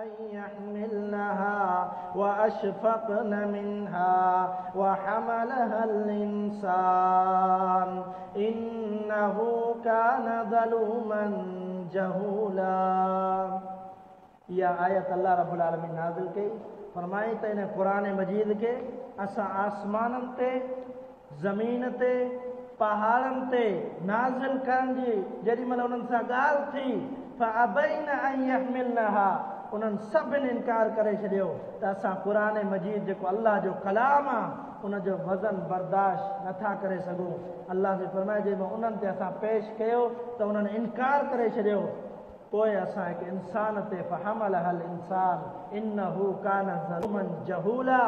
أن يحملنها وأشفقن منها وحملها الإنسان إنه كان ظلوما جهولا. यह आयत अल्लाह रब्बुल आलमीन नाज़िल कई फरमाई त इन क़ुरान मजीद के असां आसमाननि ते ज़मीन ते पहाड़नि ते नाज़िल करण जी जेॾी महिल उन्हनि सां ॻाल्हि थी फ़अबैन अन यहमिलनहा उन्हनि सभिनि इनकार करे छॾियो त असां क़ुरान मजीद जेको अल्लाह जो कलाम आहे उनजो वज़न बर्दाश्त नथा करे सघूं। अल्लाह जे फरमाए जे उन्हनि ते असां पेश कयो त उन्हनि इनकार करे छॾियो। पोइ असां हिकु इंसान ते फहमलहल इंसान इन्नहु कान ज़लूमन जहूला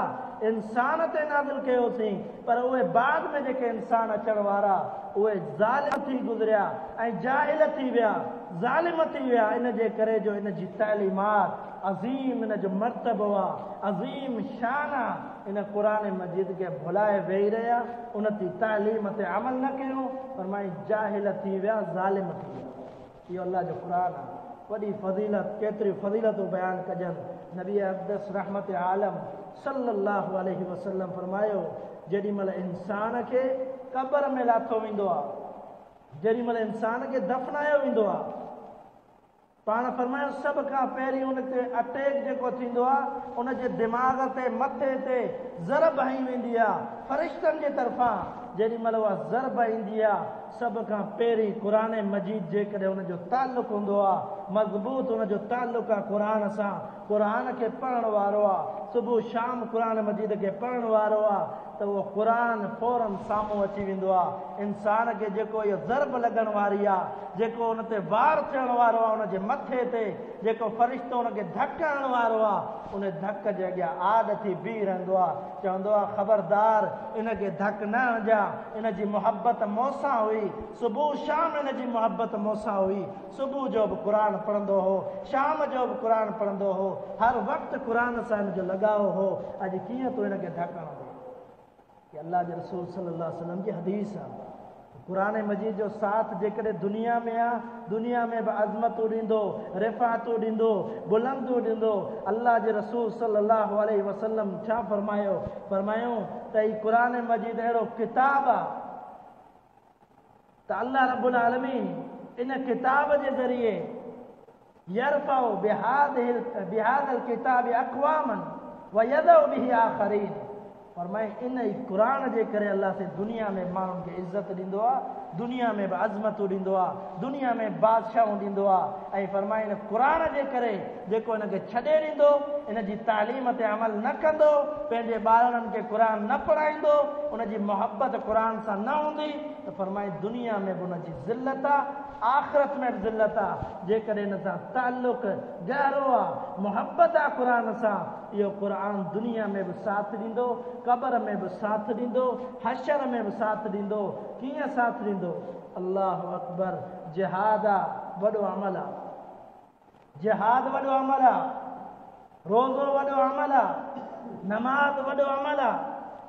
इंसान ते नाज़िल कयोसीं पर उहे बाद में जेके इंसान अचण वारा उहे ज़ालिम थी गुज़रिया ऐं जाहिल थी विया ज़ालिम थी विया। इन जे करे जो इन जी तइलीमात अज़ीम इन जो मर्तबो आहे अज़ीम शान आहे। इन क़ुरान मजीद खे भुलाए वेही रहिया उन जी तइलीम ते अमल न कयूं फरमाई जाहिल थी विया ज़ालिम थी विया। इहो अल्लाह जो क़ुरान आहे। वॾी फज़ीलत केतिरियूं फज़ीलतूं बयानु कजनि। नबी अक़दस रहमत आलम सल्लल्लाहु अलैहि वसल्लम फरमायो जेॾी महिल इंसान खे क़ब्र में लाथो वेंदो आहे जेॾी महिल इंसान खे दफ़नायो वेंदो आहे पाण फरमायो सभ खां पहिरीं उन ते अटैक जेको थींदो आहे उनजे दिमाग़ ते मथे ते ज़रब हई वेंदी आहे फ़रिश्तनि जे तरफ़ां। जेॾी महिल उहा ज़रब ईंदी आहे सभ खां पहिरीं क़ुरान मजीद जेकॾहिं उनजो ताल्लुक़ हूंदो आहे मज़बूत उनजो ताल्लुक़ आहे क़ुरान सां क़ुरान खे पढ़ण वारो आहे सुबुह शाम क़ुरान मजीद खे पढ़ण वारो आहे त उहो क़ुरान फौरन साम्हूं अची वेंदो आहे। इंसान खे जेको इहो ज़रब लॻण वारी आहे जेको उन ते वार थियण वारो आहे उनजे मथे ते जेको फ़रिश्तो उनखे धक हणण वारो आहे उन धक जे अॻियां आड थी बीह रहंदो आहे चवंदो आहे ख़बरदार इनखे धक न हणजा इन जी मुहबत मूंसां हुई सुबुह शाम इन जी मुहबत मूंसां हुई सुबुह जो बि क़ुरान पढ़ंदो हो शाम जो बि क़ुरान पढ़ंदो हो हर वक़्तु क़ुरान सां हिनजो लॻाव हो। अॼु कीअं तूं हिनखे धक हणंदो अल्लाह जे रसूल सल्लल्लाहु अलैहि वसल्लम जी हदीस आहे। क़ुरान मजीद जो साथ जेकॾहिं दुनिया में आहे दुनिया में बि अज़मतूं ॾींदो रिफ़ातूं ॾींदो बुलंदूं ॾींदो। अल्लाह जे रसूल सल्लल्लाहु अलैहि वसल्लम छा फरमायूं त ही क़ुरान मजीद अहिड़ो किताब आहे त अल्लाह रब्बुल आलमीन इन किताब जे ज़रिए यरफ़उ बिहादिल किताब अक़वामन व यदउ बिही आख़रीन फरमाए इन क़ुरान जे करे अल्लाह से दुनिया में माण्हुनि खे इज़त ॾींदो आहे दुनिया में बि अज़मतूं ॾींदो आहे दुनिया में बादशाहूं ॾींदो आहे ऐं फरमाए इन क़ुरान जे करे जेको हिनखे छॾे ॾींदो इन जी तालीम ते अमल न कंदो पंहिंजे ॿारनि खे क़ुरान न पढ़ाईंदो उनजी मुहबत क़ुरान सां न हूंदी त फरमाए दुनिया में बि उनजी ज़िल्लत आहे आख़िरत में बि ज़िल्लत आहे। जेकॾहिं हिन सां ताल्लुक़ गहरो आहे मुहबत आहे क़ुरान सां इहो क़ुरान दुनिया में बि साथ ॾींदो क़ब्र में बि साथ ॾींदो हशर में बि साथ ॾींदो। कीअं साथ ॾींदो अल्लाहु अकबर जिहाद आहे वॾो अमल आहे जिहाद वॾो अमल आहे रोज़ो वॾो अमल आहे नमाज़ वॾो अमल आहे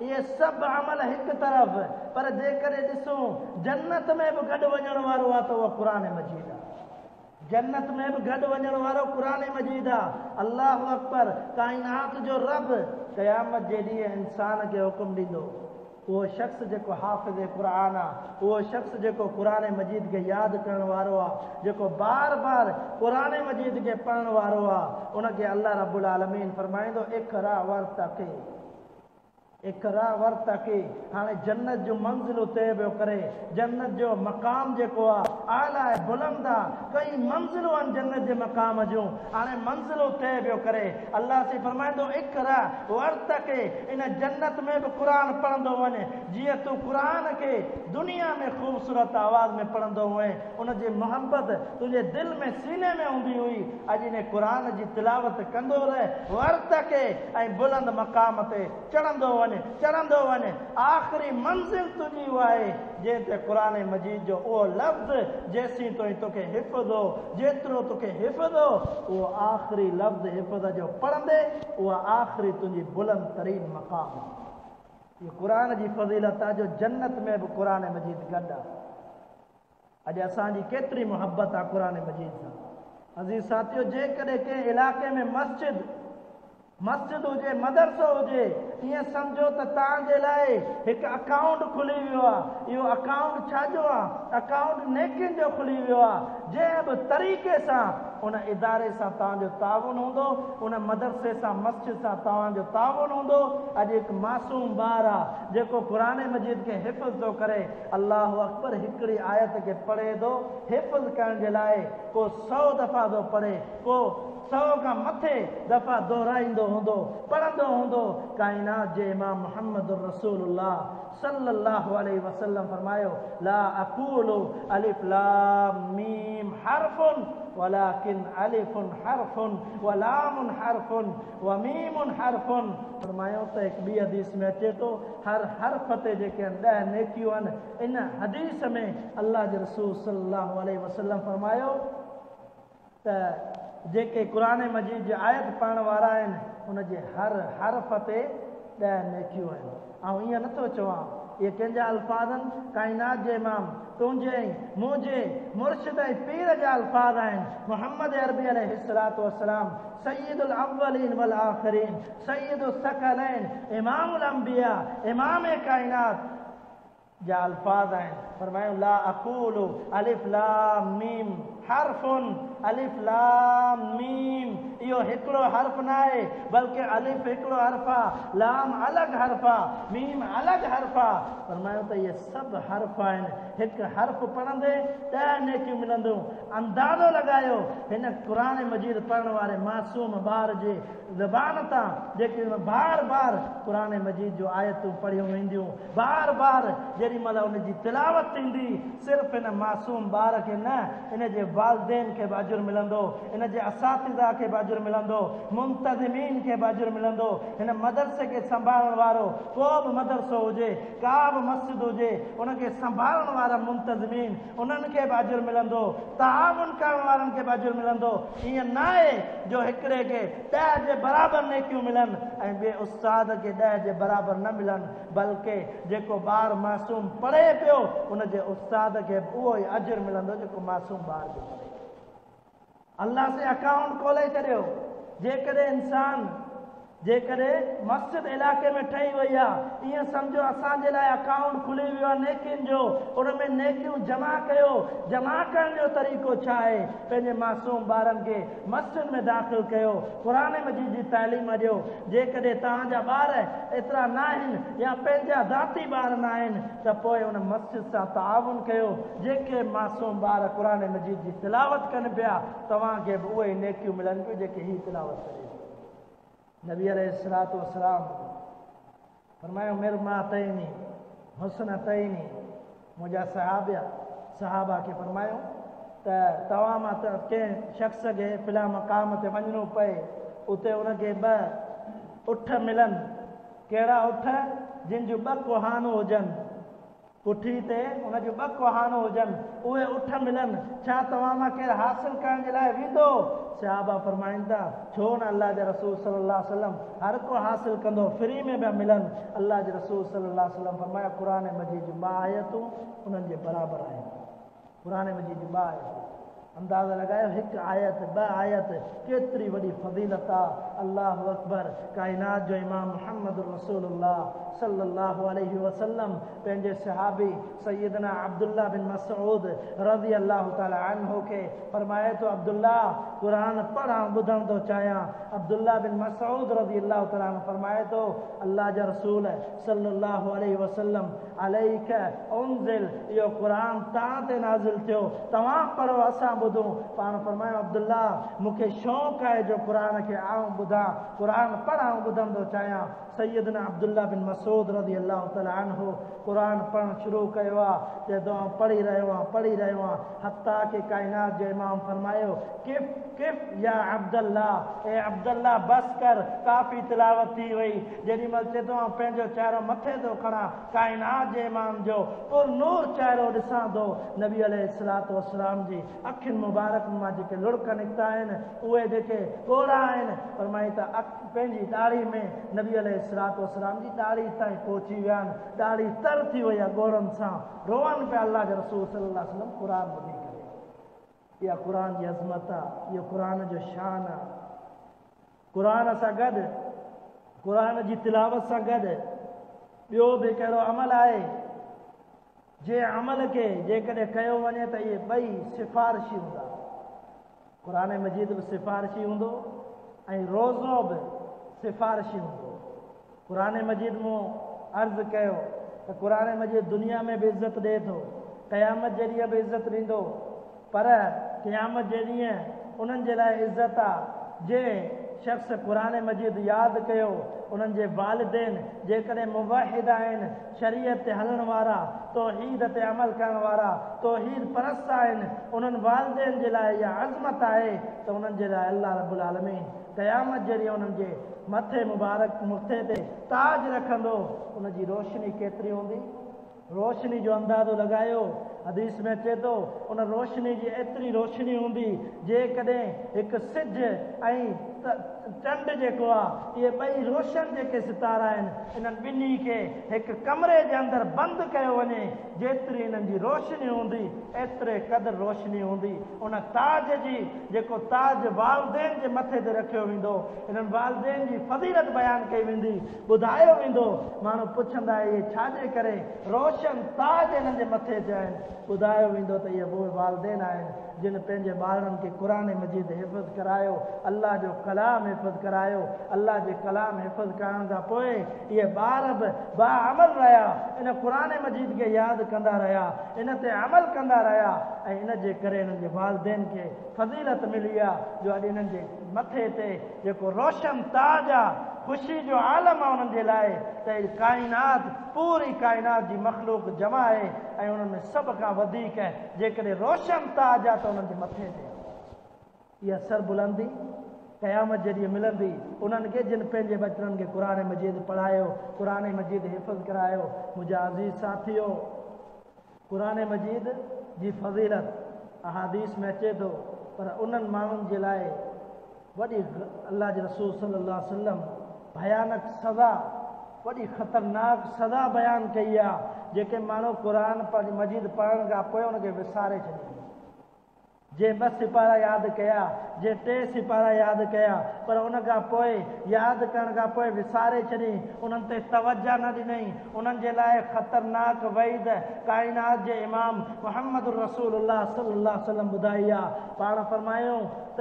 इहे सभु अमल हिकु तरफ़ पर जेकॾहिं ॾिसूं जन्नत में बि गॾु वञण वारो आहे त उहो क़ुरान मजीद आहे जन्नत में बि गॾु वञण वारो क़ुरान मजीद आहे। अल्लाहु अकबर काइनात जो रब क़यामत जे ॾींहुं इंसान खे हुकुम ॾींदो उहो शख़्स जेको हाफ़िज़ क़ुरान आहे उहो शख़्स जेको क़ुरान मजीद खे यादि करण वारो आहे जेको बार बार क़ुरान मजीद खे पढ़ण वारो आहे उनखे अल्लाह रब्बुल आलमीन फरमाईंदो इक़रा वर्तक़ी हाणे जन्नत जो मंज़िलूं तय पियो करे जन्नत जो मक़ाम जेको आहे आला आहे बुलंद आहे कई मंज़िलूं आहिनि जन्नत जे मक़ाम जूं हाणे मंज़िलूं तय पियो करे अल्लाह से फरमाईंदो इक़रा वर्तक़ी इन जन्नत में बि क़ुरान पढ़ंदो वञे जीअं तूं क़ुरान खे दुनिया में ख़ूबसूरत आवाज़ में पढ़ंदो वञे उनजी मुहबत तुंहिंजे दिलि में सीने में हूंदी हुई अॼु इन क़ुरान जी तिलावत कंदो रहे वर्तक़ी ऐं बुलंद मक़ाम ते चढ़ंदो वञे आख़िरी मंज़िल तुंहिंजी उहा आहे जंहिं ते क़ुरान मजीद जो उहो लफ़्ज़ जेसीं ताईं तोखे हिफ़्ज़ हो जेतिरो तोखे हिफ़्ज़ हो उहो आख़िरी लफ़्ज़ हिफ़्ज़ जो पढ़ंदे उहा आख़िरी तुंहिंजी बुलंद तरीन मक़ाम इहो क़ुरान जी फ़ज़ीलत आहे जो जन्नत में बि क़ुरान मजीद गॾु आहे। अॼु असांजी केतिरी मुहबत आहे क़ुरान मजीद सां अज़ीज़ साथियो, जेकॾहिं कंहिं इलाइक़े में मस्जिद हुजे, मदरसो हुजे, ईअं सम्झो त तव्हांजे लाइ हिकु अकाउंट खुली वियो आहे। इहो अकाउंट छाजो आहे? अकाउंट नेकियुनि जो खुली वियो आहे। जंहिं बि तरीक़े सां उन इदारे सां तव्हांजो ताउन हूंदो, उन मदरसे सां, मस्जिद सां तव्हांजो ताउन हूंदो। अॼु हिकु मासूम ॿारु आहे जेको क़ुरान मजीद खे हिफ़्ज़ थो करे, अल्लाहु अकबर हिकिड़ी आयत खे पढ़े थो, हिफ़्ज़ करण जे लाइ को 100 दफ़ा थो पढ़े, को 100 खां मथे दफ़ा दोहराईंदो हूंदो, पढ़ंदो हूंदो। काइनात जे इमाम मुहम्मद रसूलुल्लाह सल्लल्लाहु अलैहि वसल्लम फरमायो, ला अक़ूलु अलिफ लाम मीम हर्फुन वलाकिन अलिफुन हर्फुन व लामुन हर्फुन व मीमुन हर्फुन। फरमायो त हिकु ॿी हदीस में अचे थो, हर हर्फ ते जेके 10 नेकियूं आहिनि। इन हदीस में अल्लाह जे रसूल सल्लल्लाहु अलैहि वसल्लम फरमायो त जेके क़ुरान मजीद जी आयत पढ़ण वारा आहिनि, उनजे हर हर्फ ते 10 नेकियूं आहिनि। ऐं ईअं नथो चवां, इहे कंहिंजा अल्फाज़ आहिनि? काइनात जे इमाम, तुंहिंजे मुंहिंजे मुर्शिद ऐं पीर जा अल्फाज़ आहिनि। मुहम्मद अरबी अलैहिस्सलातु वस्सलाम, सय्यदुल अव्वलीन वल आखिरीन, सय्यदुस सकलैन, इमामुल अंबिया, इमाम काइनात जा अल्फाज़ आहिनि। फरमायो, ला अक़ूलु अलिफ लाम मीम हर्फुन, अलिफ लाम मीम इहो हिकिड़ो हर्फ न आहे, बल्कि अलिफ हिकिड़ो हर्फ आहे, लाम अलॻि हर्फ आहे, मीम अलॻि हर्फ आहे। फरमायो त इहे सभु हर्फ आहिनि। हिकु हर्फ पढ़ंदे 10 नेकियूं मिलंदियूं। अंदाज़ो लॻायो, हिन क़ुरान मजीद पढ़ण वारे मासूम ॿार जे ज़बान तां जेके बार बार क़ुरान मजीद जो आयतूं पढ़ियूं वेंदियूं, बार बार जेॾी महिल उनजी तिलावत थींदी, सिर्फ़ु हिन मासूम ॿार खे न, इन जे वालिदैन खे बि अजुर मिलंदो, इन जे असातिज़ा खे बि अजुर मिलंदो, मुंतज़िमीन खे बि अजुर मिलंदो। हिन मदरसे खे संभालण वारो को बि मदरसो हुजे, का बि मस्जिद हुजे, उनखे संभालण वारा मुंतज़िमीन, उन्हनि खे बि अजुर मिलंदो। ताउन करण वारनि खे बि अजुर मिलंदो। ईअं न आहे जो हिकिड़े खे 10 जे बराबरि नेकियूं मिलनि ऐं ॿिए उस्ताद खे 10 जे बराबरि न मिलनि, बल्कि जेको ॿारु मासूम पढ़े पियो, उनजे उस्ताद खे उहो ई अजुर मिलंदो जेको मासूम ॿार जो पढ़े। अल्लाह से अकाउंट खोले छॾियो। जेकॾहिं मस्जिद इलाइक़े में ठही वई आहे, ईअं सम्झो असांजे लाइ अकाउंट खुली वियो आहे नेकियुनि जो। उन में नेकियूं जमा कयो। जमा करण जो तरीक़ो छा आहे? पंहिंजे मासूम ॿारनि खे मस्जिद में दाख़िल कयो, क़ुरान मजीद जी तालीम ॾियो। जेकॾहिं तव्हांजा ॿार एतिरा न आहिनि या पंहिंजा ज़ाती ॿार न आहिनि, त पोइ उन मस्जिद सां ताउन कयो। जेके मासूम ॿार क़ुरान मजीद जी तिलावत कनि पिया, तव्हांखे बि उहे नेकियूं मिलनि पियूं जेके हीअ तिलावत करे। नबी अलैहिस्सलातु वस्सलाम फरमायो, मिरमा तैनी हुस्न तैनी। मुंहिंजा सहाबा खे फरमायो त तव्हां मां त कंहिं शख़्स खे फिला मक़ाम ते वञिणो पए, उते उनखे 2 उठ मिलनि। कहिड़ा उठ? जिन जूं 2 कुहानूं हुजनि, पुठी ते उन जूं 2 कुहानूं हुजनि, उहे उठ मिलनि। छा तव्हां मां केरु हासिल करण जे लाइ वेंदो? सहाबा फरमाइनि था, छो न? अल्लाह जे रसूल सल्लल्लाहु अलैहि वसल्लम हर को हासिल कंदो, फ्री में पिया मिलनि। अल्लाह जे रसूल सल्लल्लाहु अलैहि वसल्लम फरमाया, क़ुरान मजीद जूं 2 आयतूं उन्हनि जे बराबरि आहिनि। क़ुरान मजीद जूं 2 आयतूं। अंदाज़ा लगायो, 1 आयत 2 आयत केतिरी वॾी फज़ीलत आहे। अल्लाहु अकबर। काइनात जो इमाम मुहम्मद रसूलुल्लाह सल्लल्लाहु अलैहि वसल्लम पंहिंजे सहाबी सैयदना अब्दुल्ला बिन मसऊद रज़ी अल्लाह ताला अन्हु खे फरमाए तो, अब्दुल्ला कुरान पढ़ा ॿुधण थो चाहियां। अब्दुल्ला बिन मसऊद रज़ी अल्लाह ताला अन्हु फरमाए तो, अल्लाह जा रसूल सल्लल्लाहु अलैहि वसल्लम अलैक उनज़िल, इहो क़ुरान तव्हां ते नाज़िल थियो, तव्हां पढ़ो असां ॿुधूं। पाण फरमायो, अब्दुल्ला मूंखे शौक़ु आहे जो क़ुरान खे आऊं ॿुधां, क़ुरान पढ़ां ॿुधण थो चाहियां। सैयदना अब्दुल्ला बिन मसूद रज़ी अल्लाह ताला अन्हु क़ुरान पढ़णु शुरू कयो आहे। चए थो पढ़ी रहियो आहियां हत्ता के काइनात जो इमाम फरमायो, किफ़ किफ़ या अब्दुल्ला, ए अब्दुल्ला बस कर, काफ़ी तिलावत थी वई। जेॾी महिल चए थो पंहिंजो चहिरो मथे थो खणा, काइनात जे इमाम जो पुर नूर चहिरो ॾिसां थो। नबी अलैहिस्सलातु वस्सलाम जी अखियुनि मुबारक मां जेके लुड़क निकिता आहिनि, उहे जेके ॻोढ़ा आहिनि, फरमाई त पंहिंजी ॾाढ़ी में नबी अलैहिस्सलातु वस्सलाम जी ॾाढ़ी ताईं पहुची विया आहिनि। ॾाढ़ी तर थी वई आहे ॻोढ़नि सां, रोअनि पिया। अल्लाह जे रसूल सल्लल्लाहु अलैहि वसल्लम क़ुरान ॿुधी करे। इहा क़ुर जी अज़मत आहे, इहो क़ुर जो शान आहे। क़ुर सां गॾु, क़ुर जी तिलावत सां गॾु ॿियो बि कहिड़ो अमल आहे जंहिं अमल खे जेकॾहिं कयो वञे त इहे ॿई सिफ़ारिशी हूंदा। क़ुर मजीद बि सिफ़ारिशी हूंदो ऐं रोज़ो बि सिफ़ारिशी हूंदो। क़ुर मजीद मूं अर्ज़ु कयो त क़ुर मजीद दुनिया में बि इज़त ॾिए थो, क़यामत जे ॾींहुं बि इज़त ॾींदो, पर क़यामत जे ॾींहुं उन्हनि जे लाइ इज़त आहे जंहिं शख़्स क़ुर मजीद यादि कयो, उन्हनि जे वालिदैन जेकॾहिं मुवाहिद आहिनि, शरीयत ते हलण वारा, तौहीद ते अमल करण वारा, तौहीद परस्त आहिनि, उन्हनि वालिदैन जे लाइ इहा अज़मत आहे त उन्हनि जे लाइ अल्लाह रब्बुल आलमीन क़यामत जे ॾींहुं उन्हनि जे मथे मुबारक मथे ते ताज रखंदो। उनजी रोशनी केतिरी हूंदी? रोशनी जो अंदाज़ो लॻायो। हदीस में अचे थो उन रोशनी जी एतिरी रोशनी हूंदी जेकॾहिं हिकु सिज ऐं चंड जेको आहे, इहे ॿई रोशन जेके सितारा आहिनि, इन्हनि ॿिन्ही खे हिकु कमरे जे अंदरि बंदि कयो वञे, जेतिरी इन्हनि जी रोशनी हूंदी एतिरे क़दुरु रोशनी हूंदी। उन ताज जी जेको ताज वालिदैन जे मथे ते रखियो वेंदो, इन्हनि वालिदैन जी फज़ीलत बयानु कई वेंदी, ॿुधायो वेंदो। माण्हू पुछंदा इहे छाजे करे रोशन ताज इन्हनि जे मथे ते आहिनि? ॿुधायो वेंदो त इहे उहे वालिदैन आहिनि जिन पंहिंजे ॿारनि खे क़ुर मजीद हिफ़्ज़ करायो, अल्लाह जो कलाम हिफ़्ज़ करायो। अल्लाह जे कलाम हिफ़्ज़ करण खां पोइ इहे ॿार बि बाअमल रहिया, इन क़ुर मजीद खे यादि कंदा रहिया, इन ते अमल कंदा रहिया, ऐं इन जे करे इन्हनि जे वालिदैन खे फज़ीलत मिली आहे जो अॼु इन्हनि जे मथे ते जेको रोशन ताज आहे, ख़ुशी जो आलम आहे उन्हनि जे लाइ, त काइनात पूरी काइनात जी मख़लूक जमा आहे ऐं उन्हनि में सभ खां वधीक जेकॾहिं रोशन ताज आहे त उन्हनि जे मथे ते इहा सरबुलंदी क़यामत जे ॾींहुं मिलंदी उन्हनि खे जिन पंहिंजे बचड़नि खे क़ुर मजीद पढ़ायो, क़ुर मजीद हिफ़्ज़ करायो। मुंहिंजा अज़ीज़ साथियो, क़ुर मजीद जी फज़ीलत अहादीस में अचे थो, पर उन्हनि माण्हुनि जे लाइ वॾी अल्लाह जे रसूल सल्लल्लाहु अलैहि वसल्लम भयानक सज़ा, वॾी ख़तरनाक सज़ा बयानु कई आहे जेके माण्हू क़ुर मजीद पढ़ण खां पोइ उनखे विसारे छॾींदा। जे 2 सिपारा यादि कया, जे 3 सिपारा यादि कया, पर उन खां पोइ यादि करण खां पोइ विसारे छॾी, उन्हनि ते तवजा न ॾिनई। उन्हनि जे लाइ ख़तरनाक वईद काइनात जे इमाम मुहम्मद रसूलुल्लाह सल्लल्लाहु अलैहि वसल्लम ॿुधाई आहे। पाण फरमायूं त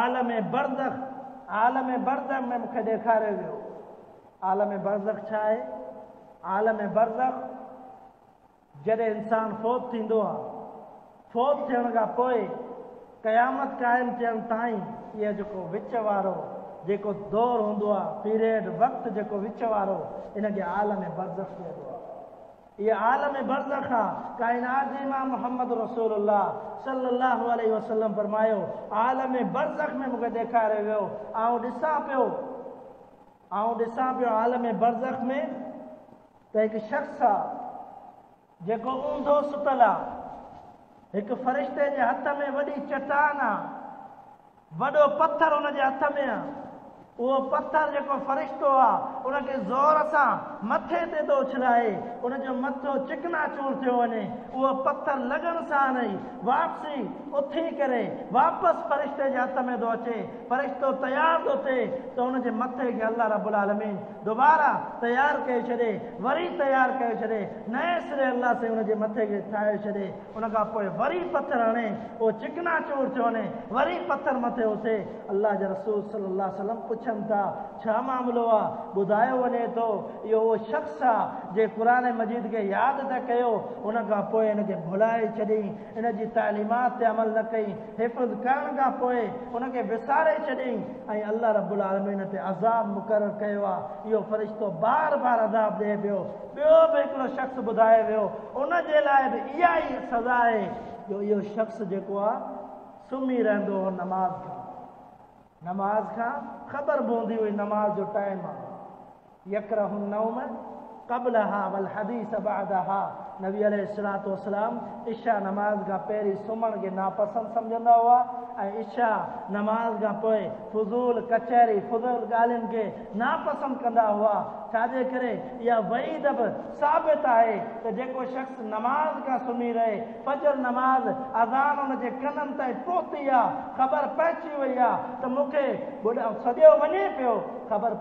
आलम बरज़ख में मूंखे ॾेखारियो वियो। आलम बरज़ख छा आहे? आलम बरज़ख जॾहिं इंसानु फ़ौत थींदो आहे, फ़ौत थियण खां पोइ क़यामत क़ाइमु थियण ताईं इहो जेको विच वारो जेको दौरु हूंदो आहे, पीरियड वक़्तु जेको विच वारो, इनखे आलम बरज़ख चइबो आहे। इहा आलम बरज़ख आहे। काइनात जे इमाम मुहम्मद रसूलुल्लाह सल्लल्लाहु अलैहि वसल्लम फरमायो, आलम बरज़ख में मूंखे ॾेखारियो वियो। आउं ॾिसां पियो आलम बरज़ख में त हिकु शख़्स आहे जेको ऊंधो सुतल आहे, हिकु फ़रिश्ते जे हथ में वॾी चट्टान आहे, वॾो पत्थर हुन जे हथ में आहे। उहो पत्थर जेको फ़रिश्तो आहे उनखे ज़ोर सां मथे ते थो उछलाए, उनजो मथो चिकनाचूर थियो वञे। उहो पत्थर लॻण सां ई वापसी उथी करे वापसि फ़रिश्ते जे हथ में थो अचे। फ़रिश्तो तयारु थो थिए त उनजे मथे खे अल्लाह रब्बुल आलमीन दुबारा तयारु करे छॾे, वरी तयारु करे छॾे, नए सिरे अल्लाह से उनजे मथे खे ठाहे छॾे। उनखां पोइ वरी पत्थर हणे, उहो चिकनाचूर थियो वञे, वरी पत्थर मथे उथे। अल्लाह जे रसूल सल्लल्लाहु अलैहि वसल्लम पुछनि था छा मामिलो आहे? ॿुधायो वञे थो इहो उहो शख़्स आहे जे क़ुर मजीद खे यादि त कयो, उनखां पोइ इनखे भुलाए छॾी, इनजी तालीमात ते अमल न कई, हिफ़्ज़ करण खां पोइ उनखे विसारे छॾी ऐं अल्लाह रब्बुल आलमीन ते अज़ाब मुक़ररु कयो आहे। इहो फ़रिश्तो बार बार अज़ाब ॾिए पियो। ॿियो बि हिकिड़ो शख़्स ॿुधायो वियो, उनजे लाइ बि इहा ई सज़ा आहे जो इहो शख़्स जेको आहे सुम्ही रहंदो हो नमाज़ खां ख़बर पवंदी हुई नमाज जो टाइम आहे। यकरहु नौम क़ब्लहा वल हदीस बअदहा। नबी अलैहिस्सलातु वस्सलाम इशा नमाज खां पहिरीं सुम्हण खे नापसंद सम्झंदा हुआ ऐं इशा नमाज़ खां पोइ फुज़ूल कचहरी फुज़ूल ॻाल्हियुनि खे नापसंदि कंदा हुआ। छाजे करे इहा वईद बि साबित आहे त जेको शख़्स नमाज़ खां सुम्ही रहे, फजर नमाज़ अज़ान हुन जे कननि ताईं पहुती आहे, ख़बर पइजी वई आहे त मूंखे सॼो वञे पियो, ख़बर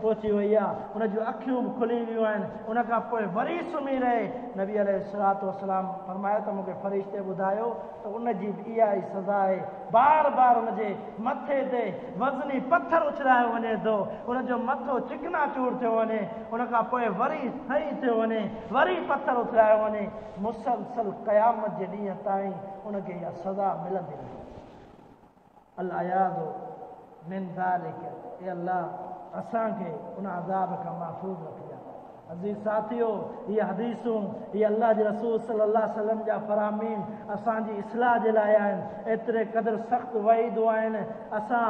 पहुची वई आहे, हुन जूं अखियूं बि खुली वियूं आहिनि, उन खां पोइ वरी सुम्ही रहे, नबी अलैहिस्सलातु वस्सलाम फरमायो त मूंखे फ़रिश्ते ॿुधायो त उन जी बि इहा ई सज़ा आहे। बार बार हुन जे मथे ते वज़नी पथर उछलायो वञे थो, हुन जो मथो चिकनाचूर थियो वञे, उन खां पोइ वरी सही थियो वञे, वरी पथर उछलायो वञे, मुसलसल क़यामत जे ॾींहं ताईं उनखे इहा सज़ा मिलंदी रहे। अल-अयाज़ु मिन ज़ालिक, ए अल्लाह असांखे उन अज़ाब खां महफ़ूज़ रखिया। अज़ीज़ साथियो, ये हदीसूं ये अल्लाह जे रसूल सल्लल्लाहु अलैहि वसल्लम जा फरामीन असांजी इस्लाह जे लाइ आहिनि। एतिरे क़दुरु सख़्तु वईदूं आहिनि। असां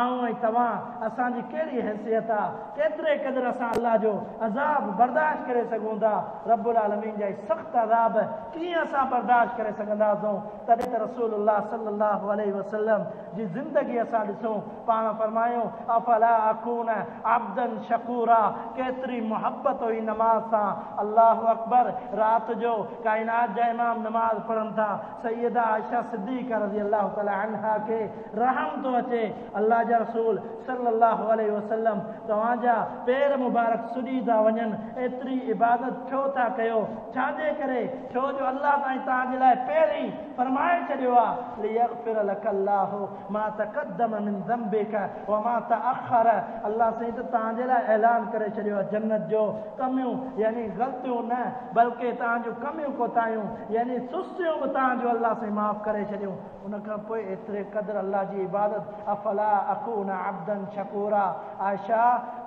आऊं ऐं तव्हां असांजी कहिड़ी हैसियत आहे, केतिरे क़दुरु असां अल्लाह जो अज़ाब बर्दाश्त करे सघूं था। रब्बुल आलमीन जा सख़्तु अज़ाब कीअं असां बर्दाश्त करे सघंदासूं। तॾहिं त रसूलुल्लाह सल्लल्लाहु अलैहि वसल्लम जी ज़िंदगी असां ॾिसूं, पाण फरमायूं अफला अकून अब्दन शकूरा, केतिरी मुहबत हुई नमाज सां। अल्लाहु अकबर, रात जो काइनात जा इमाम नमाज पढ़नि था, सैयदा आयशा सिद्दीक़ा रज़ी अल्लाह तआला अन्हा खे रहम थो अचे। अल्लाह जा रसूल सल्लल्लाहु अलैहि वसल्लम तव्हांजा पेर मुबारक सुॼी था वञनि, एतिरी इबादत छो था कयो? छाजे करे? छो जो अल्लाह ताईं तव्हांजे लाइ पहिरीं फरमाए छॾियो आहे लियग़फिर लकल्लाहु मा तक़द्दम मिन ज़ंबिका व मा तअख़र। अल्लाह साईं त तव्हांजे लाइ ऐलान करे छॾियो आहे जन्नत जो, कमियूं यानी ग़लतियूं न, बल्कि तव्हांजूं कमियूं कोताहियूं यानी सुस्तियूं बि तव्हांजो अल्लाह साईं माफ़ करे छॾियूं। उन खां पोइ एतिरे क़दुरु अल्लाह जी इबादत, अफला अकून अब्दन शकूरा, आयशा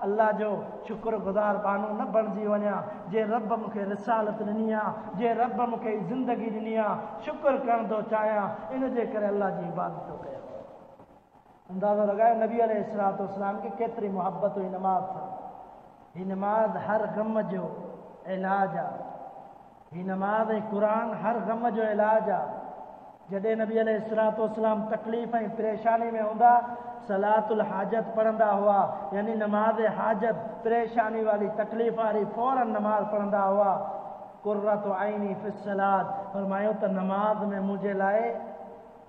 अल्लाह जो शुक्रगुज़ार बानो न बणिजी वञा, जे रब मूंखे रिसालत ॾिनी आहे, जे रब मूंखे ज़िंदगी ॾिनी आहे, शुक्र करण थो चाहियां, इन जे करे अल्लाह जी इबादत थो कयां। अंदाज़ो लॻायो नबी अलैहिस्सलातु वस्सलाम खे केतिरी मुहबत हुई नमाज़ सां। ही नमाज़ हर ग़म जो इलाज आहे, ही नमाज़ ऐं क़ुरान हर ग़म जो इलाज आहे। जॾहिं नबी अलैहिस्सलातु वस्सलाम तकलीफ़ ऐं परेशानी में हूंदा, सलातुल हाजत पढ़ंदा हुआ, यानी नमाज़ हाजत, परेशानी वाली तकलीफ़ वारी फौरन नमाज़ पढ़ंदा हुआ। कुर्रतु ऐनी फ़िस सलात, फरमायो त नमाज़ में मुंहिंजे लाइ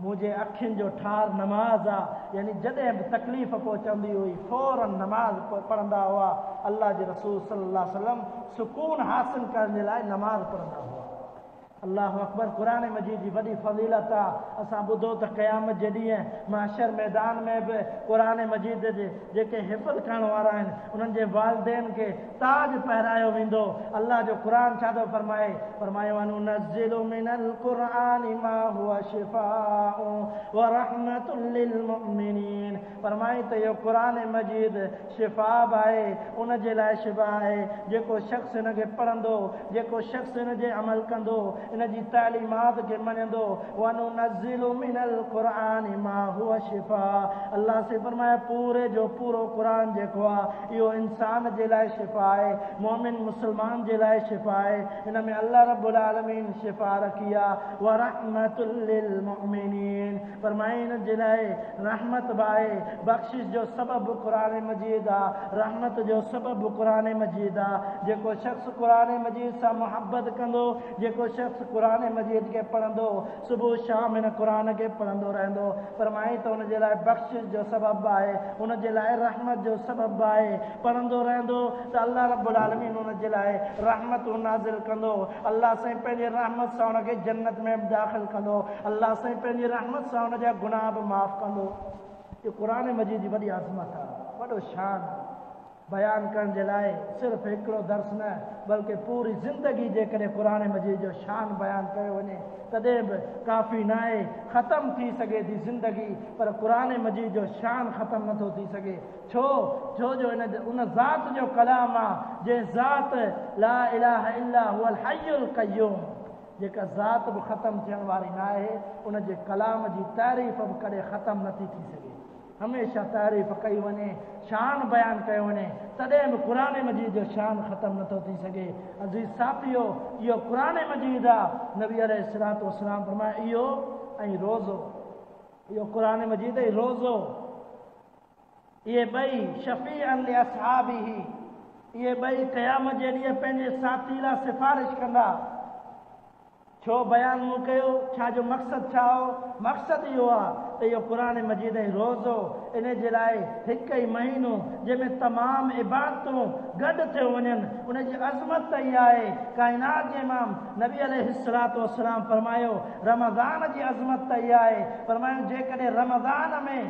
मुंहिंजे अखियुनि जो ठार नमाज़ आहे, यानी जॾहिं बि तकलीफ़ पहुचंदी हुई फौरन नमाज़ पढ़ंदा हुआ। अल्लाह जे रसूल सल्लल्लाहु अलैहि वसल्लम सुकून हासिल करण जे लाइ नमाज़ पढ़ंदा हुआ। अल्लाहु अकबर, क़ुरान मजीद जी वॾी फ़ज़ीलत आहे। असां ॿुधो त क़यामत जे ॾींहुं महशर मैदान में बि क़ुरान मजीद जे जेके हिफ़्ज़ करण वारा आहिनि उन्हनि जे वालिदैन खे ताज पहिरायो वेंदो। अल्लाह जो क़ुरान छा थो फरमाए? फरमायो अनुनज़्ज़िलु मिनल क़ुरआनि मा हुवा शिफ़ाउ व रहमतुल लिल मुमिनीन। फरमाए त इहो क़ुरान मजीद शिफ़ा आहे, उन जे लाइ शिफ़ा आहे। जेको शख़्स हिन खे पढ़ंदो, जेको शख़्स हिन जे अमल कंदो, इन जी तालीमात खे मञंदो, वनुनज़्ज़िलु मिनल क़ुरआनि मा हुवा शिफ़ा। अल्लाह से फरमाया पूरे जो पूरो क़ुरान जेको आहे इहो इंसान जे लाइ शिफ़ा आहे, मोमिन मुस्लमान जे लाइ शिफ़ा आहे। इन में अल्लाह रब्बुल आलमीन शिफ़ा रखी आहे। व रहमतुल लिल मुमिनीन, फरमाए इन जे लाइ रहमत बि आहे, बख़्शिश जो सबबु क़ुरान मजीद आहे, रहमत जो सबबु क़ुरान मजीद आहे। जेको शख़्स क़ुरान मजीद सां मुहबत कंदो, जेको शख़्स क़ुरान मजीद खे पढ़ंदो, सुबुह शाम हिन क़ुरान खे पढ़ंदो रहंदो, फरमाई त हुन जे लाइ बख़्शिश जो सबबु आहे, हुन जे लाइ रहमत जो सबबु आहे। पढ़ंदो रहंदो त अल्लाह रब्बुल आलमीन हुन जे लाइ रहमतूं नाज़िल कंदो। अल्लाह साईं पंहिंजी रहमत सां हुनखे जन्नत में बि दाख़िल कंदो। अल्लाह साईं पंहिंजी रहमत सां हुन जा गुनाह बि माफ़ कंदो। इहो क़ुरान मजीद जी वॾी आज़मत आहे, वॾो शान आहे। बयान करण जे लाइ सिर्फ़ु हिकिड़ो दर्स न, बल्कि पूरी ज़िंदगी जेकॾहिं क़ुरान मजीद जो शान बयानु कयो वञे तॾहिं बि काफ़ी न आहे। ख़तमु थी सघे थी ज़िंदगी, पर क़ुरान मजीद जो शान ख़तमु नथो थी सघे। छो जो उन ज़ात जो कलाम आहे, जंहिं ज़ात ला इलाहा इल्ला हुवल हय्युल क़य्यूम, जेका ज़ात बि ख़तमु थियण वारी न आहे, उन जे कलाम जी तारीफ़ बि कॾहिं ख़तमु नथी थी सघे। हमेशह तारीफ़ कई वञे, शान बयानु कयो वञे, तॾहिं बि क़ुरान मजीद जो शान ख़तमु नथो थी सघे। अज़ीज़ साथियो, इहो क़ुरान मजीद आहे। नबी अलैहिस्सलातु वस्सलाम फरमाया इहो ऐं रोज़ो, इहो क़ुरान मजीद ऐं रोज़ो इहे ॿई शफ़ीअन लि असहाबिही, इहे ॿई क़यामत जे ॾींहुं पंहिंजे साथी लाइ सिफ़ारिश कंदा। छो बयानु मूं कयो, छा जो मक़सदु छा हो? मक़सदु इहो आहे त इहो क़ुरान मजीद ऐं रोज़ो इन जे लाइ हिकु ई महीनो जंहिंमें तमामु इबादतूं गॾु थियूं वञनि, उनजी अज़मत इहा आहे। काइनात जे इमाम नबी अलैहिस्सलातु वस्सलाम फरमायो, रमज़ान जी अज़मत इहा आहे। फरमायो जेकॾहिं रमज़ान में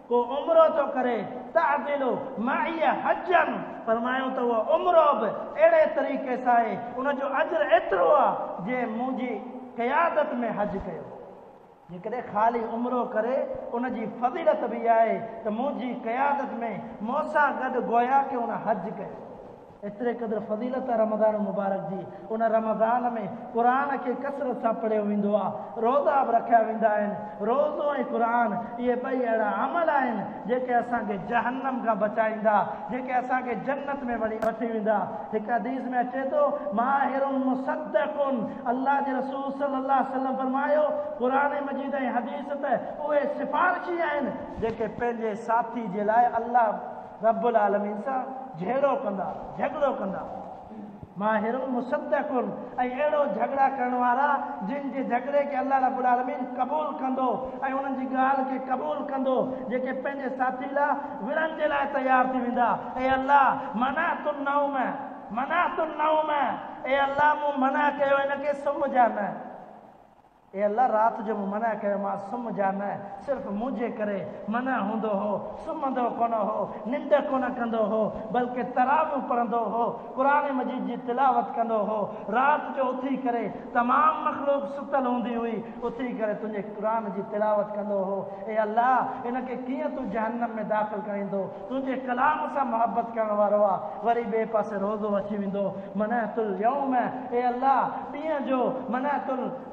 को उम्रो थो करे तअदिलु माइय हजन, फरमायो त उहो उम्रो बि अहिड़े तरीक़े सां आहे, उनजो अजर एतिरो आहे जे मुंहिंजी क़यादत में हज कयो। जेकॾहिं ख़ाली उम्रो करे उनजी फज़ीलत बि आहे त मुंहिंजी क़यादत में मूंसां गॾु गोया के उन हज कयो। एतिरे क़दुरु फज़ीलत रमज़ान मुबारक जी। उन रमज़ान में क़ुरान खे कसरत सां पढ़ियो वेंदो आहे, रोज़ा बि रखिया वेंदा आहिनि। रोज़ो ऐं क़ुरान इहे ॿई अहिड़ा अमल आहिनि जेके असांखे जहन्नम खां बचाईंदा, जेके असांखे जन्नत में वठी वेंदा। हिकु हदीस में अचे थो, माहिरुन मुसद्दक़ुन, अल्लाह जे रसूल सल्लल्लाहु अलैहि वसल्लम फरमायो, क़ुरान मजीद ऐं हदीस त उहे सिफ़ारिशी आहिनि जेके पंहिंजे साथी जे लाइ अल्लाह रब्बुल आलमीन सां झेड़ो कंदा, झगड़ो कंदा। माहिरुन मुसद्दक़ुन, ऐं अहिड़ो झगड़ा करण वारा जिन जे झगड़े खे अल्लाह रब्बुल आलमीन क़बूल कंदो ऐं उन्हनि जी ॻाल्हि खे क़बूल कंदो, जेके पंहिंजे साथी लाइ विढ़ण जे लाइ तयारु थी वेंदा। ऐं अल्लाह मनातुन नौम, मनातुन नौम, ऐं अल्लाह मूं मना कयो हिनखे सुम्ह जा न। ए अल्लाह राति जो मूं मना कयो, मां सुम्ह जा न। सिर्फ़ु मुंहिंजे करे मना हूंदो हो, सुम्हंदो कोन हो, निंड कोन कंदो हो, बल्कि तरावूं पढ़ंदो हो, क़ुरान मजीद जी तिलावत कंदो हो। राति जो उथी करे तमामु मख़लूक़ सुतल हूंदी हुई, उथी करे तुंहिंजे क़ुरान जी तिलावत कंदो हो। ए अल्लाह हिनखे कीअं तूं जहन्नम में दाख़िल करींदो? तुंहिंजे कलाम सां मुहबत करण वारो आहे। वरी ॿिए पासे रोज़ो अची वेंदो, मनातुल यौम, ए अल्लाह ॾींहं जो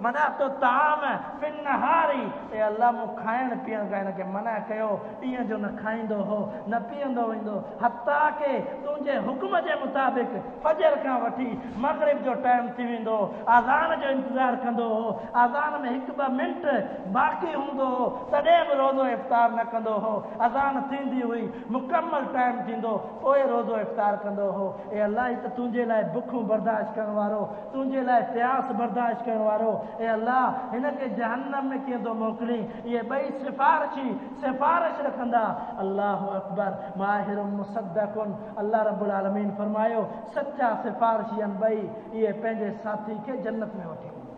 मनातु ताम फिन नहारी, ए अल्लाह मूं खाइण पीअण खां हिनखे मना कयो, ॾींहं जो न खाईंदो हो, न पीअंदो वेंदो, हता के तुंहिंजे हुक्म जे मुताबिक़ फजर खां वठी मग़रिब जो टाइम थी वेंदो, आज़ान जो इंतज़ारु कंदो हो। आज़ान में 1-2 मिंट बाक़ी हूंदो हो, तॾहिं बि रोज़ो इफ़्तार न कंदो हो। अज़ान थींदी हुई, मुकमल टाइम थींदो, पोइ रोज़ो इफ़्तार कंदो हो। ए अल्लाह ही त तुंहिंजे लाइ बुखूं बर्दाश्त करण वारो, तुंहिंजे लाइ प्यास बर्दाश्त करण वारो। ए अल्लाह हिनखे जहन्नम में कीअं थो मोकिली? इहे ॿई सिफ़ारिश रखंदा। अल्लाहु अकबर, माहिरुन मुसद्दक़ुन, अल्लाह रब्बुल आलमीन फरमायो, सचा सिफ़ारिशी आहिनि ॿई, इहे पंहिंजे साथी खे जन्नत में वठी वेंदा।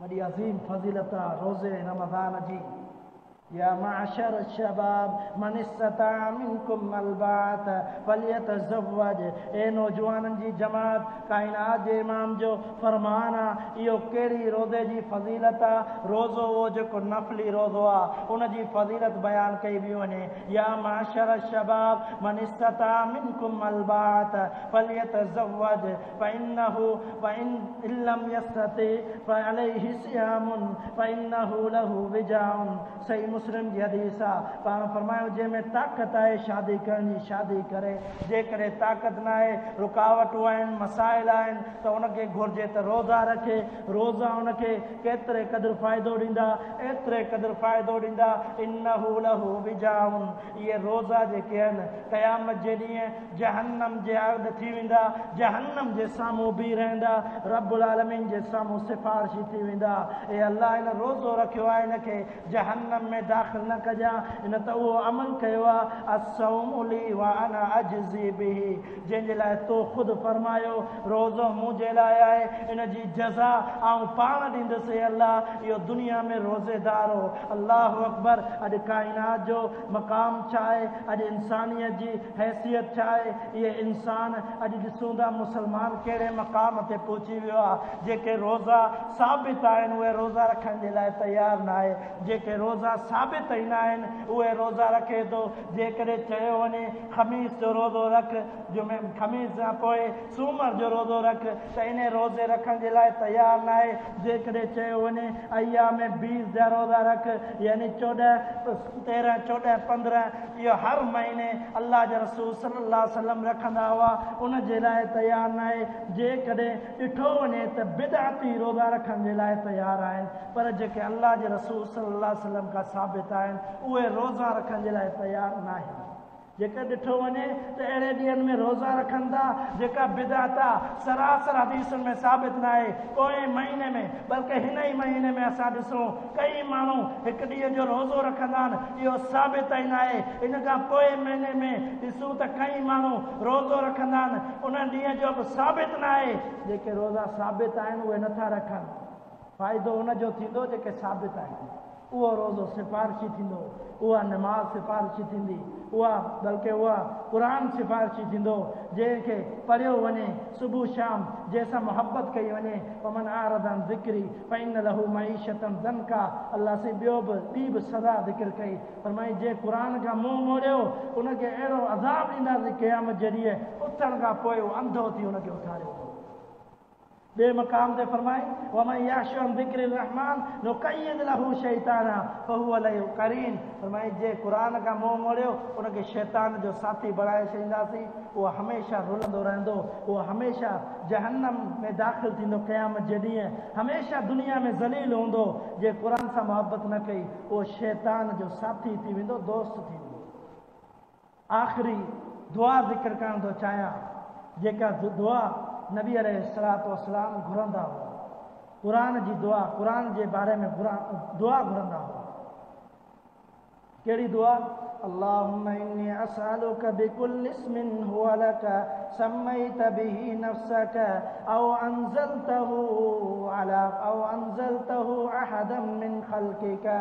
वॾी अज़ीम फज़ीलत आहे रोज़े रमज़ान जी। या माशर शबाब मन इस्तता मिनकुम अलबात फलियतज़व्वज, ए नौजवाननि जी जमात, काइनात जे इमाम जो फरमान आहे। इहो कहिड़ी रोज़े जी फज़ीलत आहे? रोज़ो उहो जेको नफ़ली रोज़ो आहे, उनजी फज़ीलत बयानु कई बि वञे। या माशर शबाब मन इस्तता मिनकुम अलबात फलियतज़व्वज फइन्नहु इन लम यस्तति फअलैहि सियामुन फइन्नहु लहु विजाउन। सही मुस्लिम जी हदीस आहे। पाण फरमायो, जंहिंमें ताक़त आहे शादी करण जी शादी करे, जेकॾहिं ताक़त न आहे, रुकावटूं आहिनि, मसाइल आहिनि, त उनखे घुरिजे त रोज़ा रखे। रोज़ा उनखे केतिरे क़दुरु फ़ाइदो ॾींदा, एतिरे क़दुरु फ़ाइदो ॾींदा। इन्नहु लहु विजाउन, इहे रोज़ा जेके आहिनि क़यामत जे ॾींहुं जहन्नम जे आॻ थी वेंदा, जहन्नम जे साम्हूं बीह रहंदा, रब्बुल आलमीन जे साम्हूं सिफ़ारिशी थी वेंदा। ए अल्लाह हिन रोज़ो रखियो आहे, हिनखे जहन्नम में दाख़िल न कजां। इन त उहो अमल कयो आहे, अस्सौमु ली व अना अजज़ी बिही, जंहिंजे लाइ तो ख़ुदि फरमायो रोज़ो मुंहिंजे लाइ आहे, इन जी जज़ा ऐं पाण ॾींदुसि। अल्लाह इहो दुनिया में रोज़ेदार हो। अल्लाहु अकबर। अॼु काइनात जो मक़ाम छा आहे? अॼु इंसानियत जी हैसियत छा आहे? इहे इंसान अॼु ॾिसूं था मुस्लमान कहिड़े मक़ाम ते पहुची वियो आहे। जेके रोज़ा साबित आहिनि उहे रोज़ा रखण जे लाइ तयारु न आहे, जेके रोज़ा साबित ईंदा आहिनि उहे रोज़ा रखे थो। जेकॾहिं चयो वञे ख़मीस जो रोज़ो रख, जुमे ख़मीस खां पोइ सूमर जो रोज़ो रख, त इन रोज़े रखण जे लाइ तयारु न आहे। जेकॾहिं चयो वञे अय्याम में 20 जा रोज़ा रख, यानी 14, 13, 14, 15, इहो हर महीने अल्लाह जे रसूल सल्लल्लाहु अलैहि वसल्लम रखंदा हुआ, उन जे लाइ तयारु न आहे। जेकॾहिं ॾिठो वञे त बिदअती रोज़ा रखण जे लाइ तयारु आहिनि, पर जेके अल्लाह जे रसूल सल्लल्लाहु अलैहि वसल्लम खां साबित आहिनि उहे रोज़ा रखण जे लाइ तयारु न आहिनि। जेकर ॾिठो वञे त अहिड़े ॾींहंनि में रोज़ा रखनि था जेका बिदअत आहे, सरासर हदीसुनि में साबित न आहे। पोइ महीने में, बल्कि हिन ई महीने में असां ॾिसूं कई माण्हू हिकु ॾींहं जो रोज़ो रखंदा आहिनि, इहो साबित ई न आहे। इन खां पोइ महीने में ॾिसूं त कई माण्हू रोज़ो रखंदा आहिनि, उन ॾींहं जो बि साबित न आहे। जेके रोज़ा साबित आहिनि उहे नथा रखनि, फ़ाइदो उनजो थींदो जेके साबित आहिनि। उहो रोज़ो सिफ़ारिशी थींदो, उहा नमाज़ सिफ़ारिशी थींदी, बल्कि उहा क़ुरान सिफ़ारिशी थींदो जंहिंखे पढ़ियो वञे सुबुह शाम, जंहिंसां मुहबत कई वञे। वमन आरद अन ज़िक्री फ़इन्न लहू मईशतन ज़ंका। अल्लाह से ॿी बि सदा ज़िक्र कई, फरमाई जे क़ुरान खां मुंहुं मोड़ियो उनखे अहिड़ो अज़ाब ॾींदासीं क़यामत जे ॾींहुं, उथण खां पोइ उहो अंधो थी उनखे उथारियो। ॿिए मक़ाम ते फरमाई वमन याशु अन ज़िक्रि रहमान नुक़य्यिद लहू शैताना फहुव लहू क़रीन। फरमाई जे क़ुरान खां मुंहुं मोड़ियो उनखे शैतान जो साथी बणाए छॾींदासीं, उहो हमेशह रुलंदो रहंदो, उहो हमेशह जहन्नम में दाख़िल थींदो क़यामत जे ॾींहुं, हमेशह दुनिया में ज़लील हूंदो। जे क़ुरान सां मोहबत न कई उहो शैतान जो साथी थी वेंदो, दोस्त थी वेंदो। आख़िरी दुआ ज़िक्र करण थो चाहियां, जेका दुआ नबी अलैहिस्सलातु वस्सलाम घुरंदा हुआ, क़ुरान जी दुआ, क़ुरान जे बारे में दुआ घुरंदा हुआ। कहिड़ी दुआ? अल्लाहुम्मा इन्नी असअलुका बिकुल्लि इस्मिन हुवा लका सम्मैत बिही नफ्सका औ अंज़लतहु अहदम मिन खल्क़िका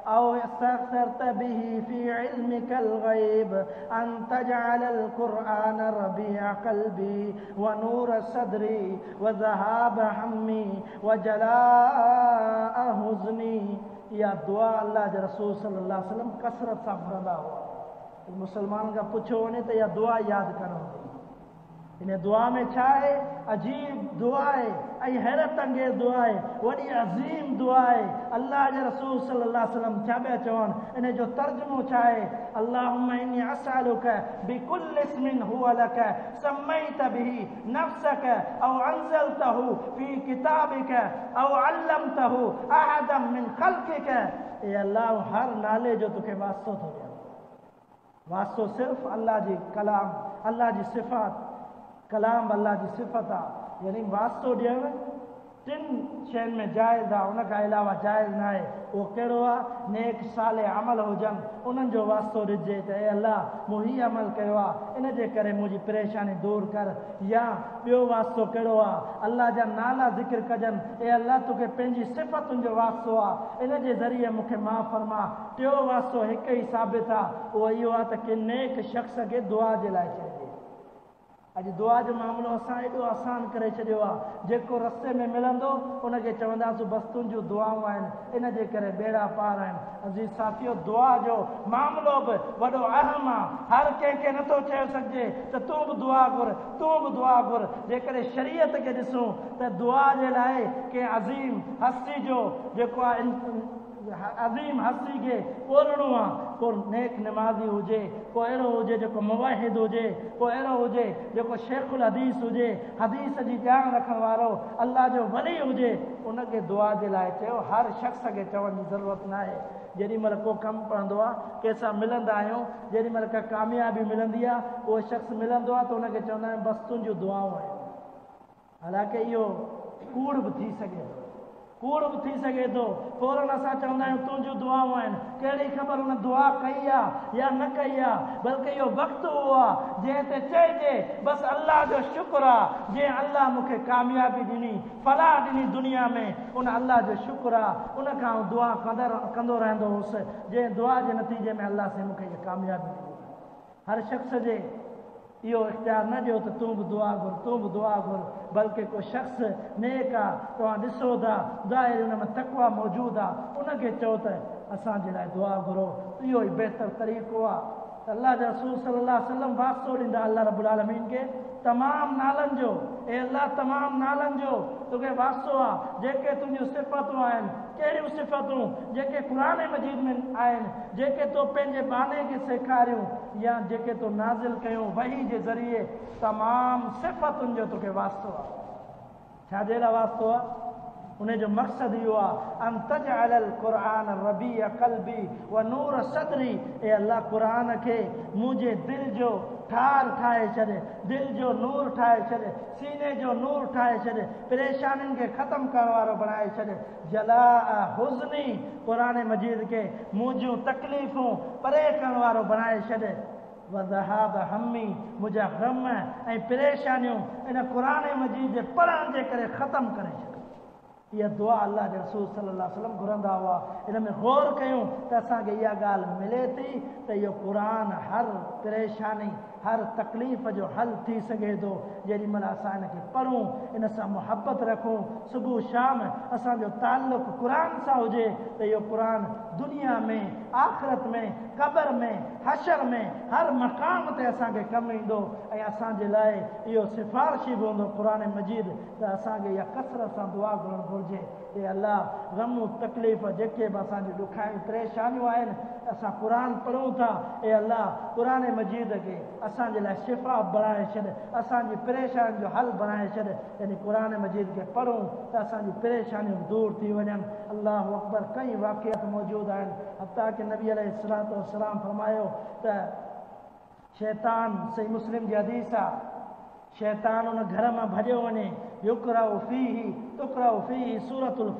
औ इस्तअ्सरत बिही फी इल्मिकल गैब अन तजअलल क़ुरआन रबीअ क़ल्बी व नूर सदरी व ज़हाब हम्मी व जलाअ हुज़्नी। इहा दुआ अल्लाह जे रसूल सल्लल्लाहु अलैहि वसल्लम कसरत सां घुरंदा हुआ। मुसलमान खां पुछो वञे त इहा दुआ यादि करणु घुरिजे। इन दुआ में छा आहे? अजीब दुआ आहे ऐं हैरत अंगेज़ दुआ आहे, वॾी अज़ीम दुआ आहे। अल्लाह जे रसूल सल्लल्लाहु अलैहि वसल्लम छा पिया चवनि? इन जो तर्जुमो छा आहे? अल्लाहुम्मा इन्नी असअलुका बिकुल्लि इस्मिन हुवा लका सम्मैत बिही नफ्सका औ अंज़लतहु फी किताबिका औ अल्लमतहु अहदम मिन खल्क़िका। ए अल्लाह, हर नाले जो तोखे वास्तो थो ॾियां। वास्तो सिर्फ़ अल्लाह जी कलाम, अल्लाह जी सिफ़ात, कलाम अल्लाह जी सिफ़त आहे। यानी वास्तो ॾियणु 3 शयुनि में जाइज़ आहे, उनखां अलावा जाइज़ न आहे। उहो कहिड़ो आहे? नेक साले अमल हुजनि, उन्हनि जो वास्तो ॾिजे त ए अल्लाह मूं हीउ अमल कयो आहे, इन जे करे मुंहिंजी परेशानी दूरि कर। या ॿियो वास्तो कहिड़ो आहे? अल्लाह जा नाला ज़िक्र कजनि, ए अल्लाह तोखे पंहिंजी सिफ़तुनि जो वास्तो आहे, इन जे ज़रिए मूंखे माफ़ फरमा। टियों वास्तो हिकु ई साबित आहे, उहो इहो आहे त कि नेक शख़्स खे दुआ जे लाइ चइजे। अॼु दुआ जो मामिलो असां एॾो आसान करे छॾियो आहे, जेको रस्ते में मिलंदो उनखे चवंदासीं बसि तुंहिंजूं दुआऊं आहिनि, इन जे करे बेड़ा पार आहिनि। अज़ीज़ साथियो, दुआ जो मामिलो बि वॾो अहम आहे। हर कंहिंखे नथो चयो सघिजे त तूं बि दुआ घुर, तूं बि दुआ घुर। जेकॾहिं शरीयत खे ॾिसूं त दुआ जे लाइ कंहिं अज़ीम हस्ती जो जेको आहे अज़ीम हस्ती खे ॻोल्हणो आहे, को नेक नमाज़ी हुजे, को अहिड़ो हुजे जेको मुवाहिद हुजे, को अहिड़ो हुजे जेको शेखुल हदीस हुजे, हदीस जी ॼाण रखण वारो, अल्लाह जो वली हुजे, उनखे दुआ जे लाइ चयो। हर शख़्स खे चवण जी ज़रूरत न आहे। जेॾी महिल को कमु पवंदो आहे, कंहिंसां मिलंदा आहियूं, जेॾी महिल का कामयाबी मिलंदी आहे, उहो शख़्स मिलंदो आहे त उनखे चवंदा आहियूं बसि तुंहिंजूं दुआऊं आहिनि। हालांकि इहो कूड़ बि थी सघे थो, कूड़ बि थी सघे थो। फौरन असां चवंदा आहियूं तुंहिंजूं दुआऊं आहिनि, कहिड़ी ख़बर हुन दुआ कई आहे या न कई आहे। बल्कि इहो वक़्तु उहो आहे जंहिं ते चइजे बसि अल्लाह जो शुक्र आहे, जंहिं अल्लाह मूंखे कामयाबी ॾिनी, फलाह ॾिनी दुनिया में, उन अल्लाह जो शुक्र आहे। उनखां दुआ कंदो रहंदो हुउसि, जंहिं दुआ जे नतीजे में अल्लाह से मूंखे इहा कामयाबी ॾिनी। हर शख़्स जे इहो इख़्तियार न ॾियो त तूं बि दुआ घुर, तूं बि दुआ घुर। बल्कि को शख़्स नेक आहे, तव्हां ॾिसो था ज़ाहिर हुन में तक़वा मौजूदु आहे, उनखे चओ त असांजे लाइ दुआ घुरो, इहो ई बहितर तरीक़ो आहे। अल्लाह जे रसूल सल्लल्लाहु अलैहि वसल्लम वास्तो ॾींदा अल्लाह रब्बुल आलमीन खे तमामु नालनि जो, ए अल्लाह तमामु नालनि जो तोखे वास्तो आहे जेके तुंहिंजियूं सिफ़तूं आहिनि। कहिड़ियूं सिफ़तूं? जेके क़ुरान मजीद में आहिनि, जेके तो पंहिंजे बाने खे सेखारियूं या जेके तो नाज़िल कयूं वही जे ज़रिए, तमामु सिफ़तुनि जो तोखे वास्तो आहे। छाजे लाइ वास्तो आहे? उन जो मक़सदु इहो आहे अन तजअल क़ुरान रबीअ क़ल्बी व नूर सदरी, ए अल्लाह क़ुरान खे मुंहिंजे दिलि जो ठार ठाहे छॾ, दिलि जो नूर ठाहे छॾ, सीने जो नूर ठाहे छॾ, परेशानियुनि खे ख़तमु करण वारो बणाए छॾ। जला हुज़नी, क़ुरान मजीद खे मुंहिंजूं तकलीफ़ूं परे करण वारो बणाए छॾ। वज़हाब हमी, मुंहिंजा ग़म ऐं परेशानियूं इन क़ुरान मजीद जे पढ़ण जे करे ख़तमु करे छॾ। इहा दुआ अल्लाह जे रसूल सल्लल्लाहु अलैहि वसल्लम घुरंदा हुआ। इन में गौर कयूं त असांखे इहा ॻाल्हि मिले थी त इहो क़ुरान हर परेशानी, हर तकलीफ़ जो हल थी सघे थो जेॾी महिल असां इन खे पढ़ूं, इन सां मुहबत रखूं, सुबुह शाम असांजो ताल्लुक़ क़ुरान सां हुजे त इहो क़ुरान दुनिया में, आख़िरत में, क़बर में, हशर में, हर मक़ाम ते असांखे कमु ईंदो ऐं असांजे लाइ इहो सिफ़ारिशी बि हूंदो क़ुरान मजीद त असांखे इहा कसरत सां दुआ घुरणु घुरिजे। हे अल्लाह, ग़म तकलीफ़ जेके बि असांजी ॾुखाइयूं परेशानियूं आहिनि, असां क़ुरान पढ़ूं था, हे अल्लाह क़ुरान मजीद खे असांजे लाइ शिफ़ा बणाए छॾ, असांजी परेशानियुनि जो हल बणाए छॾ। यानी क़ुरान मजीद खे पढ़ूं त असांजी परेशानियूं दूर थी वञनि। अल्लाहु अकबर। कई वाक़ियात मौजूदु आहिनि। हता कि नबी अलैहिस्सलातु वस्सलाम फरमायो त शैतान, सही मुस्लिम जी हदीस आहे, शैतान उन घर मां भॼियो वञे, युक़राउ फीही सूरतुल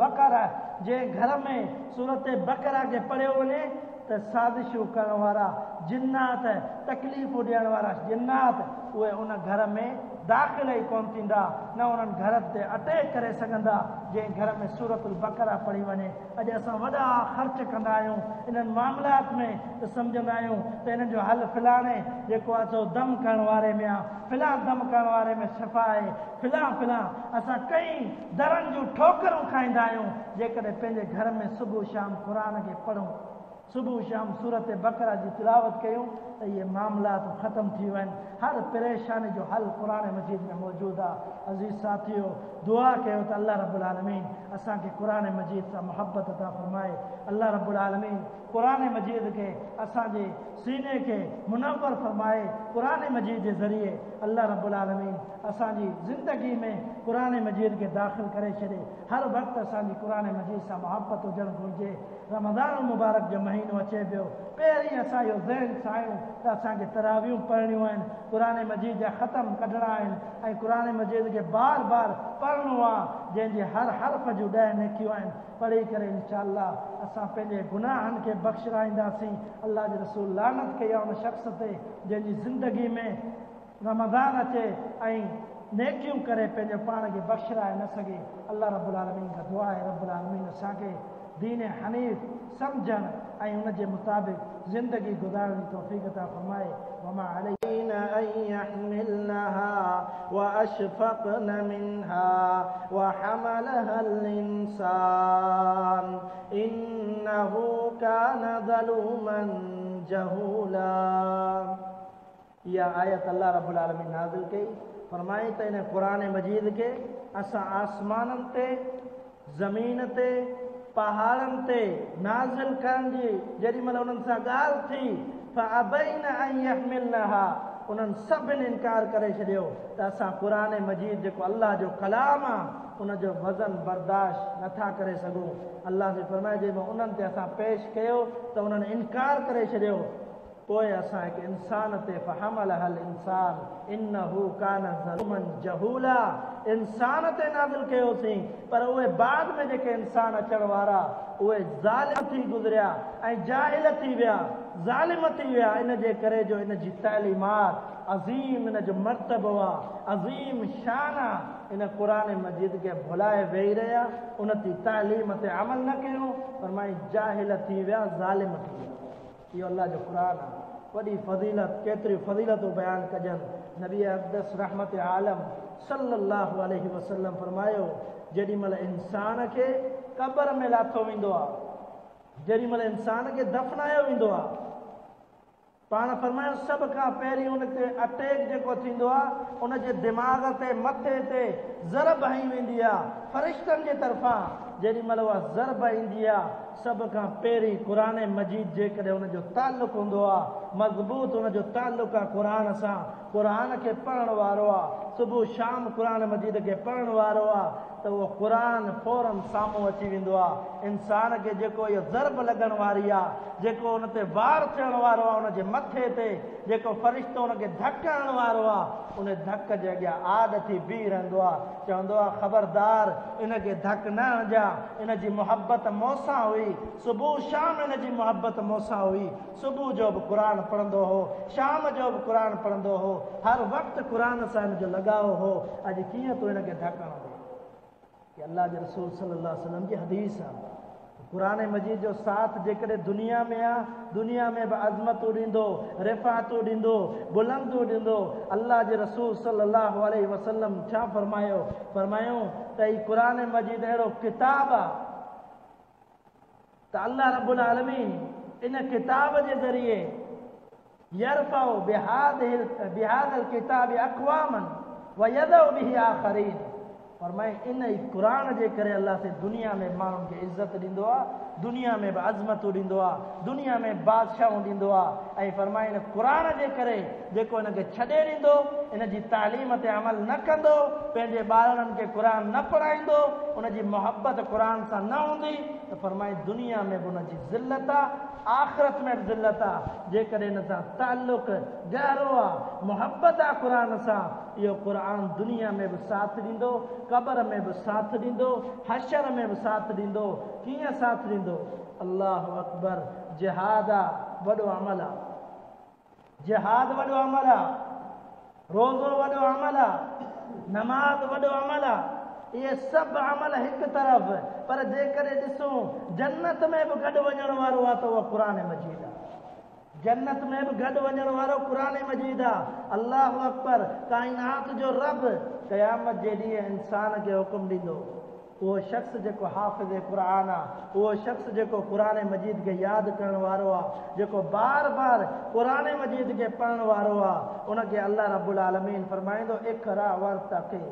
बक़रा, जे घर में सूरत बक़रा खे पढ़ियो वञे त साज़िशूं करण वारा जिन्नात, तकलीफ़ूं ॾियण वारा जिन्नात, उहे उन घर में दाख़िल ई कोन थींदा, न उन्हनि घर ते अटैक करे सघंदा जंहिं घर में सूरतुल बक़रा पढ़ी वञे। अॼु असां वॾा ख़र्च कंदा आहियूं इन्हनि मामलात में त सम्झंदा आहियूं त इन्हनि जो हल फ़िलाणे जेको आहे सो दम करण वारे में आहे, फ़िलां दम करण वारे में शफ़ा आहे, फ़िलां असां कई दरनि जूं ठोकरूं खाईंदा आहियूं जेकॾहिं पंहिंजे घर में सुबुह शाम क़ुरान खे पढ़ूं, सुबुह शाम सूरत बक़रा जी तिलावत कयूं त इहे मामलात ख़तमु थी वञनि। हर परेशानी जो हल क़ुरान मजीद में मौजूदु आहे। अज़ीज़ साथियो, दुआ कयो त अल्लाह रब्बुल आलमीन असांखे क़ुरान मजीद सां मुहबत अता फ़रमाए। अल्लाह रब्बुल आलमीन क़ुरान मजीद खे असांजे सीने खे मुनव्वर फ़रमाए। क़ुरान मजीद जे ज़रिए अल्लाह रब्बुल आलमीन असांजी ज़िंदगी में क़ुरान मजीद खे दाख़िल करे छॾे। हर वक़्तु असांजी क़ुरान मजीद सां मुहबत हुजणु घुरिजे। रमज़ान मुबारक जो महीनो अचे पियो, पहिरीं असां इहो ज़हन ठाहियूं त असांखे तरावियूं पढ़णियूं आहिनि, क़ुरान मजीद जा ख़तम कढणा आहिनि ऐं क़ुरान मजीद खे बार बार पढ़णो आहे, जंहिंजे हर हर्फ़ जूं 10 नेकियूं आहिनि। पढ़ी करे इंशाअल्लाह असां पंहिंजे गुनाहनि खे बख़्शिराईंदासीं। अल्लाह जे रसूल लानत कई आहे उन शख़्स ते जंहिंजी ज़िंदगी में रमज़ान अचे ऐं नेकियूं करे पंहिंजे पाण खे बख़्शिराए न सघे। अल्लाह रब्बुल आलमीन खां दुआ आहे रब्बुल आलमीन असांखे दीन हनीफ़ सम्झणु ऐं उन जे मुताबिक़ ज़िंदगी गुज़ारण जी तौफ़ीक़ अता फ़रमाए। वमा अलैना अन यहमिलनहा व अशफक़न मिनहा व हमलहल इंसान इन्नहु कान ज़लूमन जहूला। इहा आयत अल्लाह रब्बुल आलमीन नाज़िल कई, फरमाई त इन क़ुरान मजीद खे असां आसमाननि ते, ज़मीन ते, पहाड़नि ते नाज़िल करण जी जेॾी महिल उन्हनि सां ॻाल्हि थी, फ़अबैन अन यहमिलनहा, उन्हनि सभिनी इनकार करे छॾियो त असां क़ुरान मजीद जेको अल्लाह जो कलाम आहे उनजो वज़न बर्दाश्त नथा करे सघूं। अल्लाह जे फरमाए जे उन्हनि ते असां पेश कयो त उन्हनि इनकार करे छॾियो। पोइ असां हिकु इंसान ते फहमलहल इंसान इन्नहु कान ज़लूमन जहूला, इंसान ते नाज़िल कयोसीं, पर उहे बाद में जेके इंसान अचण वारा उहे ज़ालिम थी गुज़रिया ऐं जाहिल थी विया, ज़ालिम थी विया। इन जे करे जो इन जी तइलीमात अज़ीम, इन जो मर्तबो आहे, अज़ीम शान आहे, इन क़ुरान मजीद खे भुलाए वेही रहिया, उन जी तइलीम ते अमल न कयूं, फरमाई जाहिल थी विया, ज़ालिम थी विया। इहो अल्लाह जो क़ुरान आहे। वॾी फज़ीलत, केतिरियूं फज़ीलतूं बयानु कजनि। नबी अक़दस रहमत आलम सल्लल्लाहु अलैहि वसल्लम फरमायो जेॾी महिल इंसान खे क़बर में लाथो वेंदो आहे, जेॾी महिल इंसान खे दफ़नायो वेंदो आहे, पाण फरमायो सभ खां पहिरीं उनखे अटैक जेको थींदो आहे उनजे दिमाग़ ते मथे ते ज़रब हई वेंदी आहे फ़रिश्तनि जे तरफ़ां। जेॾी महिल उहा ज़रब ईंदी आहे सभ खां पहिरीं क़ुर मजीद जेकॾहिं हुनजो ताल्लुक़ु हूंदो आहे मज़बूत, हुनजो ताल्लुक़ु आहे क़ुर सां, क़ुर खे पढ़ण वारो आहे, सुबुह शाम क़ुर मजीद खे पढ़ण वारो आहे, त उहो क़ुर फौरन साम्हूं अची वेंदो आहे। इंसान खे जेको इहो ज़रब लॻण वारी आहे, जेको हुन ते वार थियण वारो आहे, हुनजे मथे ते जेको फ़रिश्तो हुनखे धक हणण वारो आहे, उन धक जे अॻियां आड थी बीह रहंदो आहे, चवंदो आहे ख़बरदार इनखे धक न हणजा, इनजी मुहबत मूंसां हुई, सुबुह शाम इनजी मुहबत मूंसां हुई, सुबुह जो बि क़ुर पढ़ंदो हो, शाम जो बि क़ुर पढ़ंदो हो, हर वक़्तु क़ुर सां हिनजो लॻाव हो। अॼु कीअं तूं हिनखे धक हणंदो? अल्लाह जे रसूल सल्लल्लाहु अलैहि वसल्लम जी हदीस आहे। क़ुर मजीद जो साथ जेकॾहिं दुनिया में आहे, दुनिया में बि अज़मतूं ॾींदो, रिफ़ातूं ॾींदो, बुलंदूं ॾींदो। अल्लाह जे रसूल सल्लल्लाहु अलैहि वसल्लम छा फरमायूं त ही क़ुर मजीद अहिड़ो किताब आहे त अल्लाह रब्बुल आलमीन इन किताब जे ज़रिए यरफ़उ बिहादिल किताब अक़वामन व यदउ बिही आख़रीन। फरमाए इन क़ुर जे करे अल्लाह से दुनिया में माण्हुनि खे इज़त ॾींदो आहे, दुनिया में बि अज़मतूं ॾींदो आहे, दुनिया में बादशाहूं ॾींदो आहे। ऐं फरमाए इन क़ुर जे करे जेको हिनखे छॾे ॾींदो, इनजी तालीम ते अमल न कंदो, पंहिंजे ॿारनि खे क़ुर न पढ़ाईंदो, उनजी मुहबत क़ुर सां न हूंदी, त फरमाए दुनिया में बि उनजी ज़िल्लत आहे, आख़िरत में बि ज़िल्लत आहे। जेकॾहिं हिन सां ताल्लुक़ गहरो आहे, मुहबत आहे क़ुर सां, इहो क़ुर दुनिया में बि साथ ॾींदो, क़बर में बि साथ ॾींदो, हशर में बि साथ ॾींदो। कीअं साथ ॾींदो? अल्लाहु अकबर। जिहाद आहे, वॾो अमल आहे, जिहाद वॾो अमल आहे, रोज़ो वॾो अमल आहे, नमाज़ वॾो अमल आहे। इहे सभु अमल हिकु तरफ़, पर जेकॾहिं ॾिसूं जन्नत में बि गॾु वञण वारो आहे त उहो क़ुर मजीद आहे। जन्नत में बि गॾु वञण वारो क़ुर मजीद आहे। अल्लाहु अकबर। काइनात जो रब क़यामत जे ॾींहुं इंसान खे हुकुम ॾींदो, उहो शख़्स जेको हाफ़िज़ क़ुर आहे, उहो शख़्स जेको क़ुर मजीद खे यादि करण वारो आहे, जेको बार बार क़ुर मजीद खे पढ़ण वारो आहे, उनखे अल्लाह रब्बुल आलमीन फरमाईंदो इक़रा वर्तक़ी,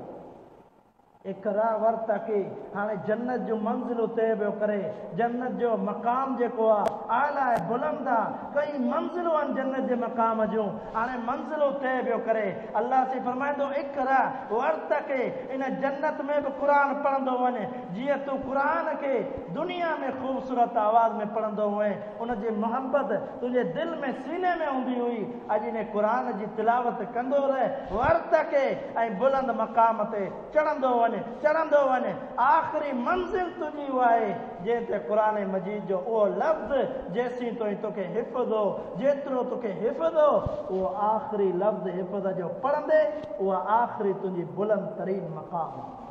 इक़रा वर्तक़ी। हाणे जन्नत जो मंज़िलूं तय पियो करे, जन्नत जो मक़ाम जेको आहे आला आहे, बुलंद आहे, कई मंज़िलूं आहिनि जन्नत जे मक़ाम जूं। हाणे मंज़िलूं तय पियो करे, अल्लाह से फरमाईंदो इक़रा वर्तक़ी, इन जन्नत में बि क़ुर पढ़ंदो वञे, जीअं तूं क़ुर खे दुनिया में ख़ूबसूरत आवाज़ में पढ़ंदो वञे, उनजी मुहबत तुंहिंजे दिलि में सीने में हूंदी हुई, अॼु इन क़ुर जी तिलावत कंदो रहे, वर्तक़ी, ऐं बुलंद मक़ाम ते चढ़ंदो वञे, चढ़ंदो वञे। आख़िरी मंज़िल तुंहिंजी उहा आहे जंहिं ते क़ुर मजीद जो उहो लफ़्ज़ जेसीं ताईं तोखे हिफ़्ज़ हो, जेतिरो तोखे हिफ़्ज़ हो, उहो आख़िरी लफ़्ज़ हिफ़्ज़ जो पढ़ंदे उहा आख़िरी तुंहिंजी बुलंद तरीन मक़ाम आहे।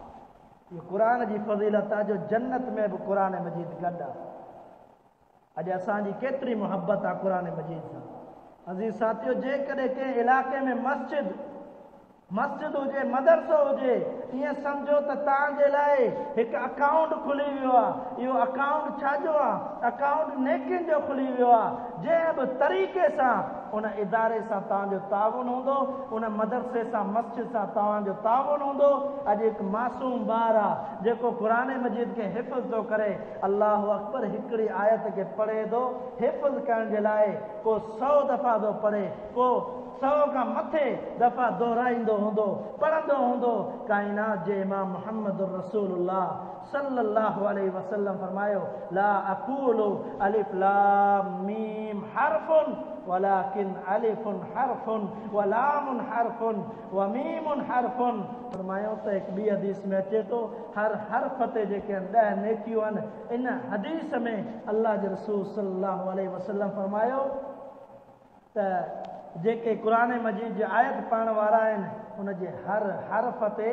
इहो क़ुर जी फ़ज़ीलत आहे जो जन्नत में बि क़ुर मजीद गॾु आहे। अॼु असांजी केतिरी मुहबत आहे क़ुर मजीद सां। अज़ीज़ साथियो, जेकॾहिं कंहिं इलाइक़े में मस्जिद हुजे, मदरसो हुजे, ईअं सम्झो त तव्हांजे लाइ हिकु अकाउंट खुली वियो आहे। इहो अकाउंट छाजो आहे? अकाउंट नेकियुनि जो खुली वियो आहे। जंहिं बि तरीक़े सां उन इदारे सां तव्हांजो ताउन हूंदो, उन मदरसे सां, मस्जिद सां तव्हांजो ताउन हूंदो। अॼु हिकु मासूम ॿार आहे जेको क़ुर मजीद खे हिफ़्ज़ थो करे, अल्लाहु अकबर, हिकिड़ी आयत खे पढ़े थो, हिफ़्ज़ करण जे लाइ को 100 दफ़ा थो पढ़े, को 100 खां मथे दफ़ा दोहराईंदो हूंदो, पढ़ंदो हूंदो। काइनात जे इमाम मुहम्मद रसूलुल्लाह सल्लल्लाहु अलैहि वसल्लम फरमायो, ला अक़ूलु अलिफ लाम मीम हर्फुन वलाकिन अलिफुन हर्फुन व लामुन हर्फुन व मीमुन हर्फुन। फरमायो त हिकु ॿी हदीस में अचे थो, हर हर्फ ते जेके 10 नेकियूं आहिनि। इन हदीस में अल्लाह जे रसूल सल्लल्लाहु अलैहि वसल्लम फरमायो त जेके क़ुर मजीद जी आयत पढ़ण वारा आहिनि, उनजे हर हर्फ ते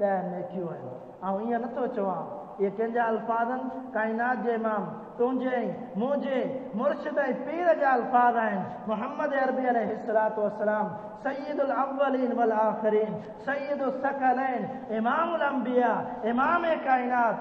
10 नेकियूं आहिनि। ऐं ईअं नथो चवां, इहे कंहिंजा अल्फाज़ आहिनि? काइनात जे इमाम, तुंहिंजे मुंहिंजे मुर्शिद ऐं पीर जा अल्फाज़ आहिनि। मुहम्मद अरबी अलैहिस्सलातु वस्सलाम, सय्यदुल अव्वलीन वल आखिरीन, सय्यदुस सकलैन, इमामुल अंबिया, इमाम काइनात,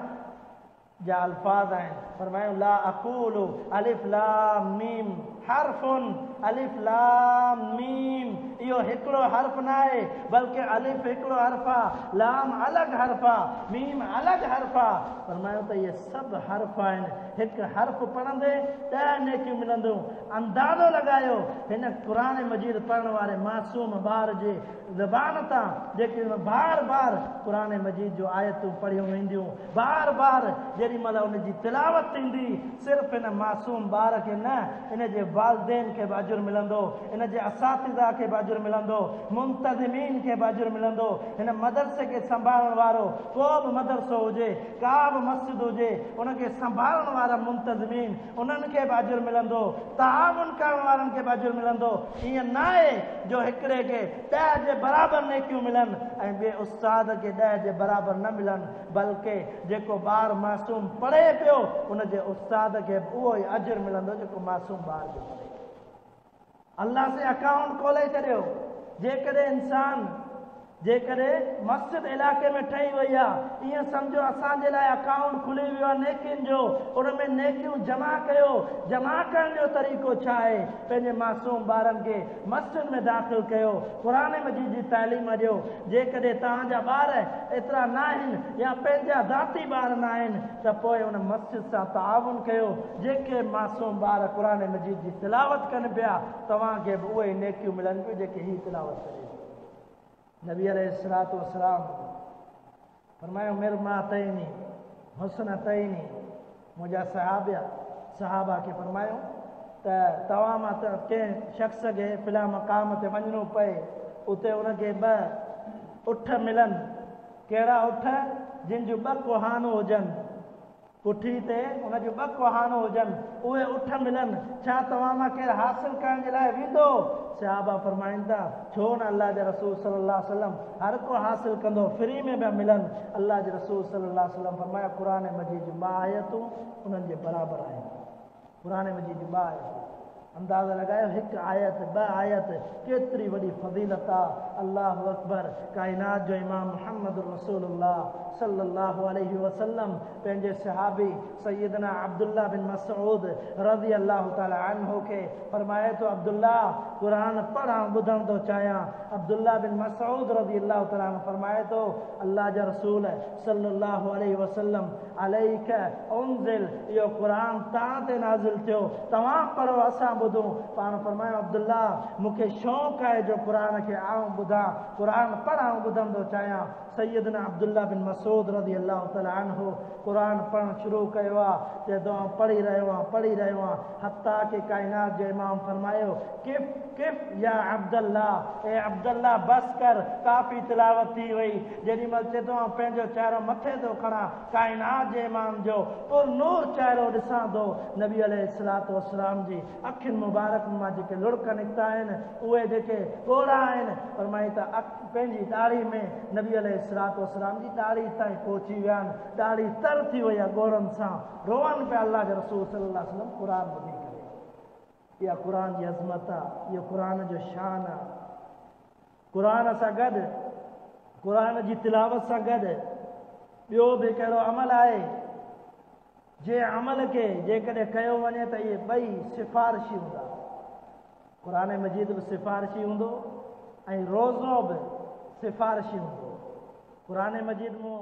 जा अल्फाज आहिनि। फरमायो ला अक़ूलु अलिफ लाम मीम हर्फुन, अलिफ लाम मीम इहो हिकिड़ो हर्फ न आहे, बल्कि अलिफ हिकिड़ो हर्फ आहे, लाम अलॻि हर्फ आहे, मीम अलॻि हर्फ आहे। फरमायो त इहे सभु हर्फ आहिनि, हिकु हर्फ पढ़ंदे 10 नेकियूं मिलंदियूं। अंदाज़ो लॻायो हिन क़ुर मजीद पढ़ण वारे मासूम ॿार जे ज़बान तां जेके बार बार क़ुर मजीद जो आयतूं पढ़ियूं वेंदियूं, बार बार जेॾी महिल उनजी तिलावत थींदी, सिर्फ़ु हिन मासूम ॿार खे न, इन जे वालिदैन खे बि अजुर मिलंदो, इन जे असातिज़ा खे बि अजुर मिलंदो, मुंतज़िमीन खे बि अजुर मिलंदो। हिन मदरसे खे संभालण वारो को बि मदरसो हुजे, का बि मस्जिद हुजे, उनखे संभालण वारा मुंतज़िमीन उन्हनि खे बि अजुर मिलंदो, ताउन करण वारनि खे बि अजुर मिलंदो। ईअं न आहे जो हिकिड़े खे 10 जे बराबरि नेकियूं मिलनि ऐं ॿिए उस्ताद खे 10 जे बराबरि न मिलनि, बल्कि जेको ॿार मासूम पढ़े पियो उनजे उस्ताद खे उहो ई अजुर मिलंदो जेको मासूम ॿार जो पढ़े। अल्लाह से अकाउंट खोले छॾियो। जेकॾहिं मस्जिद इलाइक़े में ठही वई आहे, ईअं सम्झो असांजे लाइ अकाउंट खुली वियो आहे नेकियुनि जो, उन में नेकियूं जमा कयो। जमा करण जो तरीक़ो छा आहे? पंहिंजे मासूम ॿारनि खे मस्जिद में दाख़िल कयो, क़ुर मजीद जी तालीम ॾियो। जेकॾहिं तव्हांजा ॿार एतिरा न आहिनि या पंहिंजा ज़ाती ॿार न आहिनि त पोइ उन मस्जिद सां ताउन कयो। जेके मासूम ॿार क़ुर मजीद जी तिलावत कनि पिया, तव्हांखे बि उहे नेकियूं मिलनि पियूं जेके हीअ तिलावत करे। नबी अलैहिस्सलातु वस्सलाम फरमायो मिरमा तैनी हुस्न तैनी। मुंहिंजा सहाबा खे फरमायो त तव्हां मां त कंहिं शख़्स खे फिला मक़ाम ते वञिणो पए, उते उनखे 2 उठ मिलनि। कहिड़ा उठ? जिन जूं 2 कुहानूं हुजनि, पुठी ते उन जूं 2 कुहानूं हुजनि, उहे उठ मिलनि। छा तव्हां मां केरु हासिल करण जे लाइ वेंदो? सहाबा फरमाइनि था छो न, अल्लाह जे रसूल सल्लल्लाहु अलैहि वसल्लम हर को हासिल कंदो, फ्री में पिया मिलनि। अल्लाह जे रसूल सल्लल्लाहु अलैहि वसल्लम फरमाया क़ुर मजीद जूं 2 आयतूं उन्हनि जे बराबरि आहिनि। क़ुर मजीद जूं 2 आयतूं, अंदाज़ा लॻायो, 1 आयत 2 आयत केतिरी वॾी फज़ीलत आहे। अल्लाहु अकबर। काइनात जो इमाम मुहम्मद रसूलुल्लाह सल्लल्लाहु अलैहि वसल्लम पंहिंजे सहाबी सैयदना अब्दुल्ला बिन मसऊद रज़ी अल्लाह ताला अन्हु खे फरमाए थो, अब्दुल्ला क़ुर पढ़ां ॿुधण थो चाहियां। अब्दुल्ला बिन मसऊद रज़ी अल्लाह ताला अन्हु फरमाए थो, अल्लाह जा रसूल सल्लल्लाहु अलैहि वसल्लम अलैक उनज़िल, इहो क़ुर तव्हां ते नाज़िल थियो, तव्हां पढ़ो असां ॿुधूं। पाण फरमायो अब्दुल्ला मूंखे शौक़ु आहे जो क़ुर खे आऊं ॿुधां, क़ुर पढ़ां ॿुधंदो चाहियां। सैयदना अब्दुल्ला बिन मसऊद रज़ी अल्लाह ताला अन्हु क़ुर पढ़णु शुरू कयो आहे। चए थो पढ़ी रहियो आहियां हत्ता के काइनात जो इमाम फरमायो किफ़ किफ़ या अब्दुल्ला, ए अब्दुल्ला बस कर, काफ़ी तिलावत थी वई। जेॾी महिल चए थो पंहिंजो चहिरो मथे थो खणा, काइनात जे इमाम जो पुर नूर चहिरो ॾिसां थो। नबी अलैहिस्सलातु वस्सलाम जी अखियुनि मुबारक मां जेके लुड़क निकिता आहिनि, उहे जेके ॻोढ़ा आहिनि, फरमाई त पंहिंजी दाढ़ी में नबी अलैहिस्सलातु वस्सलाम जी दाढ़ी ताईं पहुची विया आहिनि, दाढ़ी तर थी वई आहे ॻोढ़नि सां, रोअनि पिया अल्लाह जे रसूल सल्लल्लाहु अलैहि वसल्लम क़ुर ॿुधी करे। इहा क़ुर जी अज़मत आहे, इहो क़ुर जो शान आहे। क़ुर सां गॾु, क़ुर जी तिलावत सां गॾु ॿियो बि कहिड़ो अमल आहे? जे अमल खे जेकॾहिं कयो वञे त इहे 2 सिफ़ारिशी हूंदा। क़ुर मजीद बि सिफ़ारिशी हूंदो ऐं रोज़ो बि सिफ़ारिशी हूंदो। क़ुर मजीद मूं